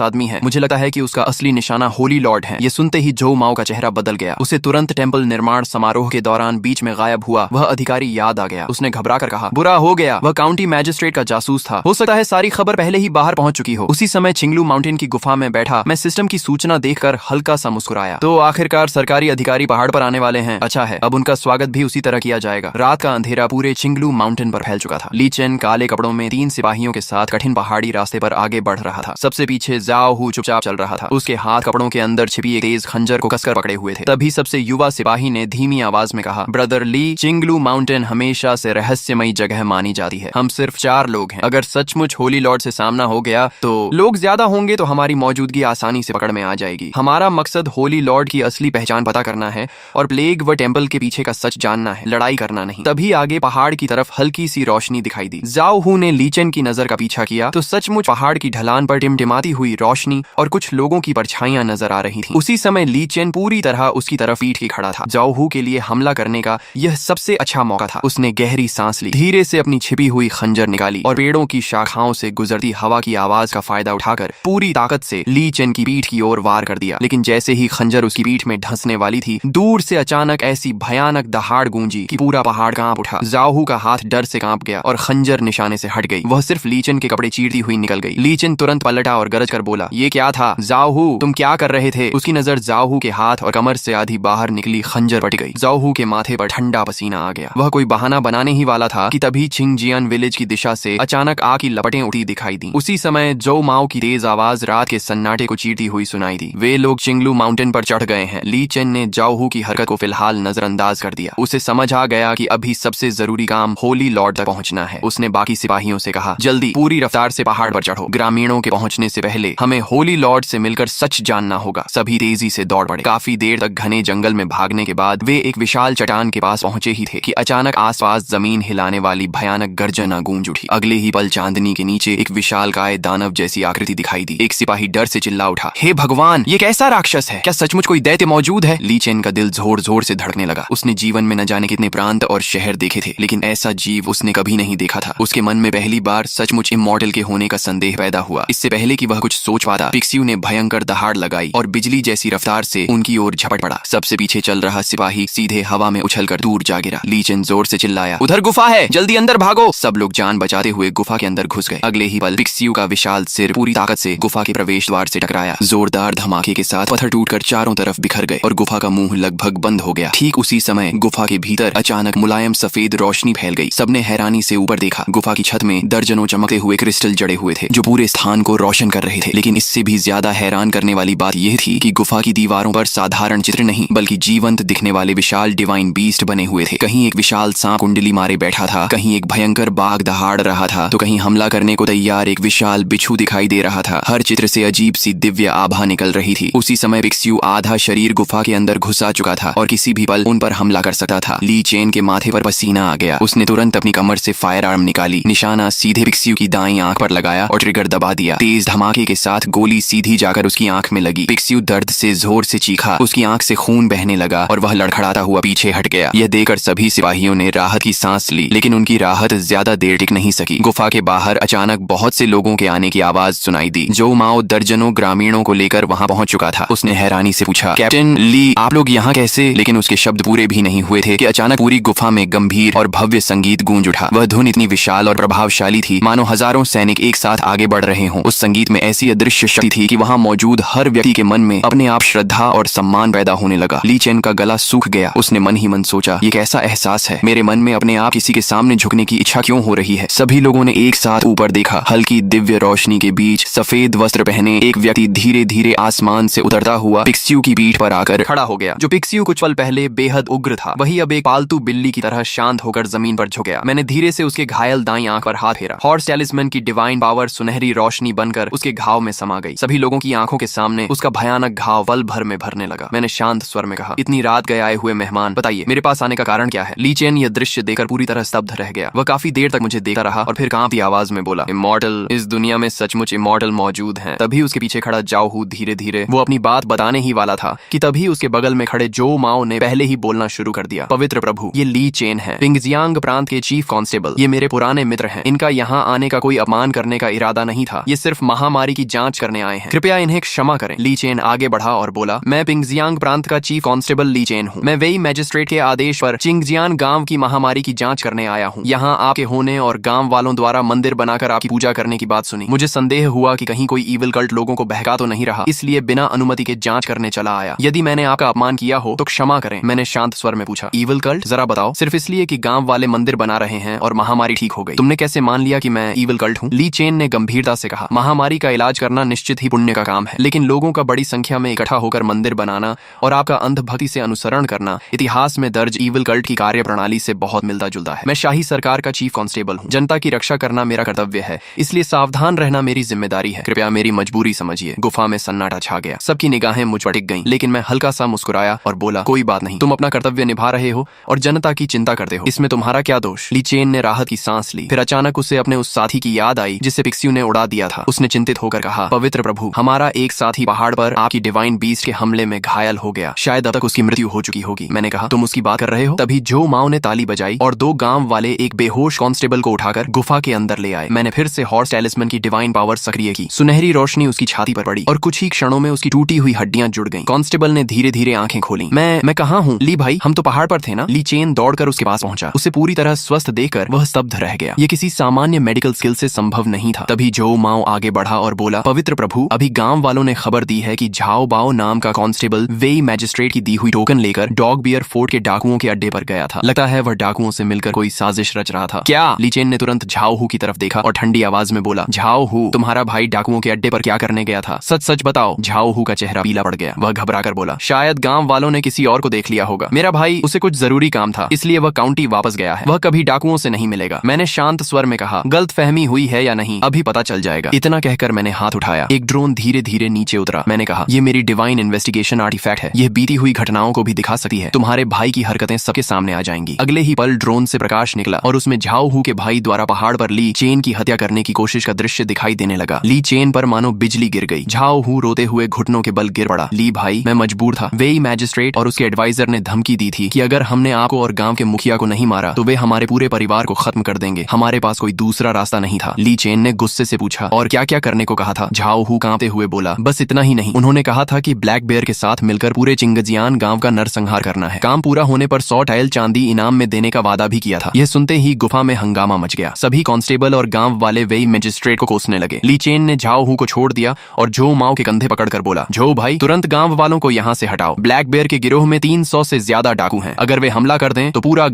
आदमी है। मुझे लगता है कि उसका असली निशाना होली लॉर्ड है। ये सुनते ही जो माओ का चेहरा बदल गया। उसे तुरंत टेंपल निर्माण समारोह के दौरान बीच में गायब हुआ वह अधिकारी याद आ गया। उसने घबरा कर कहा, बुरा हो गया, वह काउंटी मैजिस्ट्रेट का जासूस था। हो सकता है सारी खबर पहले ही बाहर पहुंच चुकी हो। उसी समय चिंगलू माउंटेन की गुफा में बैठा मैं सिस्टम की सूचना देखकर हल्का सा मुस्कुराया। तो आखिरकार सरकारी अधिकारी पहाड़ पर आने वाले हैं। अच्छा है, अब उनका स्वागत भी उसी तरह किया जाएगा। रात का अंधेरा पूरे चिंगलू माउंटेन पर फैल चुका था। ली चेन काले कपड़ों में 3 सिपाहियों के साथ कठिन पहाड़ी रास्ते पर आगे बढ़ रहा था। सबसे पीछे जाओ हू चुपचाप चल रहा था। उसके हाथ कपड़ों के अंदर छिपी एक तेज खंजर को कसकर पकड़े हुए थे। तभी सबसे युवा सिपाही ने धीमी आवाज में कहा, ब्रदर ली, चिंगलू माउंटेन हमेशा से रहस्यमयी जगह मानी जाती है। हम सिर्फ 4 लोग हैं। अगर सचमुच होली लॉर्ड से सामना हो गया तो लोग ज्यादा होंगे तो हमारी मौजूदगी आसानी से पकड़ में आ जाएगी। हमारा मकसद होली लॉर्ड की असली पहचान पता करना है और प्लेग व टेंपल के पीछे का सच जानना है, लड़ाई करना नहीं। तभी आगे पहाड़ की तरफ हल्की सी रोशनी दिखाई दी। जाओ हू ने ली चेन की नजर का पीछा किया तो सचमुच पहाड़ की ढलान पर टिमटिमाती हुई रोशनी और कुछ लोगों की परछाइयां नजर आ रही थी। उसी समय ली चेन पूरी तरह उसकी तरफ पीट के खड़ा था। जाओ हू के लिए हमला करने का यह सबसे अच्छा मौका था। उसने गहरी सांस ली, धीरे से अपनी छिपी हुई खंजर निकाली और पेड़ों की शाखाओं से गुजरती हवा की आवाज का फायदा उठाकर पूरी ताकत से ली चेन की पीठ की ओर वार कर दिया। लेकिन जैसे ही खंजर उसकी पीठ में धंसने वाली थी, दूर से अचानक ऐसी भयानक दहाड़ गूंजी कि पूरा पहाड़ कांप उठा। जाओ हू का हाथ डर से कांप गया और खंजर निशाने से हट गई। वह सिर्फ ली चेन के कपड़े चीरती हुई निकल गई। ली चेन तुरंत पलटा और गरज कर बोला, ये क्या था? जाओ हू, तुम क्या कर रहे थे? उसकी नजर जाओ हू के हाथ और कमर से आधी बाहर निकली खंजर पट गई। जाओ हू के माथे पर ठंडा पसीना आ गया। वह कोई बहाना बनाने ही वाला था कि तभी चिंगजियान विलेज की दिशा से अचानक आग की लपटें उठी दिखाई दी। उसी समय जो माओ की तेज आवाज रात के सन्नाटे को चीरती हुई सुनाई दी। वे लोग चिंगलू माउंटेन पर चढ़ गए हैं। ली चेन ने जाओ हू की हरकत को फिलहाल नजरअंदाज कर दिया। उसे समझ आ गया कि अभी सबसे जरूरी काम होली लॉर्ड तक पहुंचना है। उसने बाकी सिपाहियों से कहा, जल्दी पूरी रफ्तार से पहाड़ पर चढ़ो। ग्रामीणों के पहुंचने से पहले हमें होली लॉर्ड से मिलकर सच जानना होगा। सभी तेजी से दौड़ पड़े। काफी देर तक घने जंगल में भागने के बाद वे एक विशाल चट्टान के पास पहुंचे ही थे कि अचानक आसपास जमीन हिलाने वाली भयानक गर्जना गूंज उठी। अगले ही पल चांदनी के नीचे एक विशालकाय दानव जैसी आकृति दिखाई दी। एक सिपाही डर से चिल्ला उठा, हे भगवान, ये कैसा राक्षस है? क्या सचमुच कोई दैत्य मौजूद है? ली चेन का दिल जोर जोर से धड़कने लगा। उसने जीवन में न जाने कितने प्रांत और शहर देखे थे, लेकिन ऐसा जीव उसने कभी नहीं देखा था। उसके मन में पहली बार सचमुच इमॉर्टल के होने का संदेह पैदा हुआ। इससे पहले कि वह कुछ सोच पाता, पिक्सियू ने भयंकर दहाड़ लगाई और बिजली जैसी रफ्तार से उनकी ओर झपट पड़ा। सबसे पीछे चल रहा सिपाही सीधे हवा में उछलकर दूर जा गिरा। ली चेन जोर से चिल्लाया, उधर गुफा है, जल्दी अंदर भागो। सब लोग जान बचाते हुए गुफा के अंदर घुस गए। अगले ही पल पिक्सियू का विशाल सिर पूरी ताकत से गुफा के प्रवेश द्वार से टकराया। जोरदार धमाके के साथ पत्थर टूटकर चारों तरफ बिखर गए और गुफा का मुंह लगभग बंद हो गया। ठीक उसी समय गुफा के भीतर अचानक मुलायम सफेद रोशनी फैल गई। सबने हैरानी से ऊपर देखा। गुफा की छत में दर्जनों चमकते हुए क्रिस्टल जड़े हुए थे जो पूरे स्थान को रोशन कर रहे थे। लेकिन इससे भी ज्यादा हैरान करने वाली बात यह थी कि गुफा की दीवारों पर साधारण चित्र नहीं बल्कि जीवंत दिखने वाले विशाल डिवाइन बीस्ट बने हुए थे। कहीं एक विशाल सांप कुंडली मारे बैठा था, कहीं एक भयंकर बाघ दहाड़ रहा था, तो कहीं हमला करने को तैयार एक विशाल बिच्छू दिखाई दे रहा था। हर चित्र से अजीब सी दिव्य आभा निकल रही थी। उसी समय पिक्सियू आधा शरीर गुफा के अंदर घुसा चुका था और किसी भी पल उन पर हमला कर सकता था। ली चेन के माथे पर पसीना आ गया। उसने तुरंत अपनी कमर से फायर आर्म निकाली, निशाना सीधे पिक्सियू की दाईं आंख पर लगाया और ट्रिगर दबा दिया। तेज धमाके के साथ गोली सीधी जाकर उसकी आंख में लगी। पिक्सियू दर्द से जोर से चीखा। उसकी आंख से खून बहने लगा और वह लड़खड़ाता हुआ पीछे हट गया। यह देखकर सभी सिपाहियों ने राहत की सांस ली, लेकिन उनकी राहत ज्यादा देर टिक नहीं सकी। गुफा के बाहर अचानक बहुत से लोगों के आने की आवाज सुनाई दी। जो माओ दर्जनों ग्रामीणों को लेकर वहां पहुंच चुका था। उसने हैरानी से पूछा, कैप्टन ली, आप लोग यहाँ कैसे? लेकिन उसके शब्द पूरे भी नहीं हुए थे कि अचानक पूरी गुफा में गंभीर और भव्य संगीत गूंज उठा। वह धुन इतनी विशाल और प्रभावशाली थी मानो हजारों सैनिक एक साथ आगे बढ़ रहे हों। उस संगीत में ऐसी अदृश्य शक्ति थी कि वहां मौजूद हर व्यक्ति के मन में अपने आप श्रद्धा और सम्मान पैदा होने लगा। ली चेन का गला सूख गया। उसने मन ही मन सोचा, ये कैसा एहसास है? मेरे मन में अपने आप किसी के सामने झुकने की इच्छा क्यों हो रही है? सभी लोगों ने एक साथ ऊपर देखा। हल्की दिव्य रोशनी के बीच सफेद वस्त्र पहने एक व्यक्ति धीरे धीरे आसमान से उतरता हुआ पिक्सियू की पीठ पर आकर खड़ा हो गया। जो पिक्सियू कुछ पल पहले बेहद उग्र था, वही अब एक पालतू बिल्ली की तरह शांत होकर जमीन पर झुक गया। मैंने धीरे से उसके घायल दाईं आंख पर हाथ फेरा। हॉर्स टैलिस्मैन की डिवाइन पावर सुनहरी रोशनी बनकर उसके घाव में समा गई। सभी लोगों की आंखों के सामने उसका भयानक घाव पल भर में भरने लगा। मैंने शांत शांत स्वर में कहा, इतनी रात गए आए हुए मेहमान, बताइए मेरे पास आने का कारण क्या है। ली चेन यह दृश्य देखकर पूरी तरह स्तब्ध रह गया। वह काफी देर तक मुझे देखता रहा और फिर कांपती आवाज में बोला, इमॉर्टल, इस दुनिया में सचमुच इमॉर्टल मौजूद हैं। तभी उसके पीछे खड़ा जाओ हू धीरे धीरे वो अपनी बात बताने ही वाला था कि तभी उसके बगल में खड़े जो माओ ने पहले ही बोलना शुरू कर दिया, पवित्र प्रभु, ये ली चेन है, पिंगजियांग प्रांत के चीफ कांस्टेबल। ये मेरे पुराने मित्र हैं। इनका यहाँ आने का कोई अपमान करने का इरादा नहीं था। ये सिर्फ महामारी की जांच करने आए हैं। कृपया इन्हें क्षमा करें। ली चेन आगे बढ़ा और बोला, मैं पिंगजियांग प्रांत का चीफ कांस्टेबल ली चेन हूँ। मैं वेई मैजिस्ट्रेट के आदेश पर चिंगजियान गांव की महामारी की जांच करने आया हूँ। यहाँ आपके होने और गांव वालों द्वारा मंदिर बनाकर आपकी पूजा करने की बात सुनी। मुझे संदेह हुआ कि कहीं कोई ईविल कल्ट लोगों को बहका तो नहीं रहा, इसलिए बिना अनुमति के जांच करने चला आया। यदि मैंने आपका अपमान किया हो तो क्षमा करें। मैंने शांत स्वर में पूछा, ईविल कल्ट? जरा बताओ। सिर्फ इसलिए कि गांव वाले मंदिर बना रहे हैं और महामारी ठीक हो गई, तुमने कैसे मान लिया कि मैं ईविल कल्ट हूँ? ली चेन ने गंभीरता से कहा, महामारी का इलाज करना निश्चित ही पुण्य का काम है, लेकिन लोगों का बड़ी संख्या में इकट्ठा होकर मंदिर बनाना और आपका अंधभक्ति से अनुसरण करना इतिहास में दर्ज ईविल कल्ट की कार्य प्रणाली से बहुत मिलता जुलता है। मैं शाही सरकार का चीफ कांस्टेबल हूँ। जनता की रक्षा करना मेरा कर्तव्य है, इसलिए सावधान रहना मेरी जिम्मेदारी है। कृपया मेरी मजबूरी समझिए। गुफा में सन्नाटा छा गया। सबकी निगाहें मुझ पर टिक गईं, लेकिन मैं हल्का सा मुस्कुराया और बोला, कोई बात नहीं, तुम अपना कर्तव्य निभा रहे हो और जनता की चिंता करते हो, इसमें तुम्हारा क्या दोष? ली चेन ने राहत की सांस ली। फिर अचानक उसे अपने उस साथी की याद आई जिसे पिक्सियों ने उड़ा दिया था। उसने चिंतित होकर कहा, पवित्र प्रभु, हमारा एक साथी पहाड़ पर आपकी डिवाइन बीस्ट के हमले में घायल हो गया। शायद अब तक उसकी मृत्यु हो चुकी होगी। मैंने कहा, तुम उसकी बात कर रहे हो? तभी जो माओ ने ताली बजाई और दो गांव वाले एक बेहोश कांस्टेबल को उठाकर गुफा के अंदर ले आए। मैंने फिर से हॉर्स टैलिस्मन की डिवाइन पावर सक्रिय की। सुनहरी रोशनी उसकी छाती पर पड़ी और कुछ ही क्षणों में उसकी टूटी हुई हड्डियां जुड़ गईं। कांस्टेबल ने धीरे धीरे आंखें खोली। मैं कहाँ हूँ? ली भाई, हम तो पहाड़ पर थे ना? ली चेन दौड़कर उसके पास पहुंचा। उसे पूरी तरह स्वस्थ देखकर वह स्तब्ध रह गया। ये किसी सामान्य मेडिकल स्किल से संभव नहीं था। तभी जो माओ आगे बढ़ा और बोला, पवित्र प्रभु, अभी गांव वालों ने खबर दी है कि झाओ बाओ नाम का कांस्टेबल वेई मैजिस्ट्रेट की दी हुई टोकन लेकर डॉग बियर फोर्ट के डाकुओं के अड्डे पर गया था। लगता है वह डाकुओं से मिलकर कोई साजिश रच रहा था। क्या? ली चेन ने तुरंत झाओ हू की तरफ देखा और ठंडी आवाज में बोला, झाओ हू, तुम्हारा भाई डाकुओं के अड्डे पर क्या करने गया था? सच सच बताओ। झाओ हू का चेहरा पीला पड़ गया। वह घबराकर बोला, शायद गांव वालों ने किसी और को देख लिया होगा। मेरा भाई, उसे कुछ जरूरी काम था, इसलिए वह काउंटी वापस गया है। वह कभी डाकुओं से नहीं मिलेगा। मैंने शांत स्वर में कहा, गलत फहमी हुई है या नहीं, अभी पता चल जाएगा। इतना कहकर मैंने हाथ उठाया। एक ड्रोन धीरे धीरे नीचे उतरा। मैंने कहा, यह मेरी डिवाइन इन्वेस्टिगेशन आर्टिफैक्ट है। यह बीती हुई घटनाओं को भी दिखा सकती है। तुम्हारे भाई की हरकतें सबके सामने आ जाएंगी। अगले ही पल ड्रोन से प्रकाश निकला और उसमें झाओ हू के भाई द्वारा पहाड़ पर ली चेन की हत्या करने की कोशिश का दृश्य दिखाई देने लगा। ली चेन पर मानो बिजली गिर गई। झाओ हू रोते हुए घुटनों के बल गिर पड़ा। ली भाई, मैं मजबूर था। वेई मैजिस्ट्रेट और उसके एडवाइजर ने धमकी दी थी कि अगर हमने आपको और गांव के मुखिया को नहीं मारा तो वे हमारे पूरे परिवार को खत्म कर देंगे। हमारे पास कोई दूसरा रास्ता नहीं था। ली चेन ने गुस्से से पूछा, और क्या क्या करने को कहा था? झाओ हू कांपते हुए बोला, बस इतना ही नहीं, उन्होंने कहा था कि ब्लैक बेयर के साथ मिलकर पूरे चिंगजियान गांव का नरसंहार करना है। काम पूरा होने पर 100 टाइल चांदी इनाम में देने का वादा भी किया था। यह सुनते ही गुफा में हंगामा मच गया। सभी कांस्टेबल और गांव वाले वेई मैजिस्ट्रेट को कोसने लगे। ली चेन ने झाओ हू को छोड़ दिया और जो माओ के कंधे पकड़कर बोला, जो भाई, तुरंत गांव वालों को यहाँ से हटाओ। ब्लैक बेयर के गिरोह में 300 से ज्यादा डाकू हैं। अगर वे हमला कर दें तो पूरा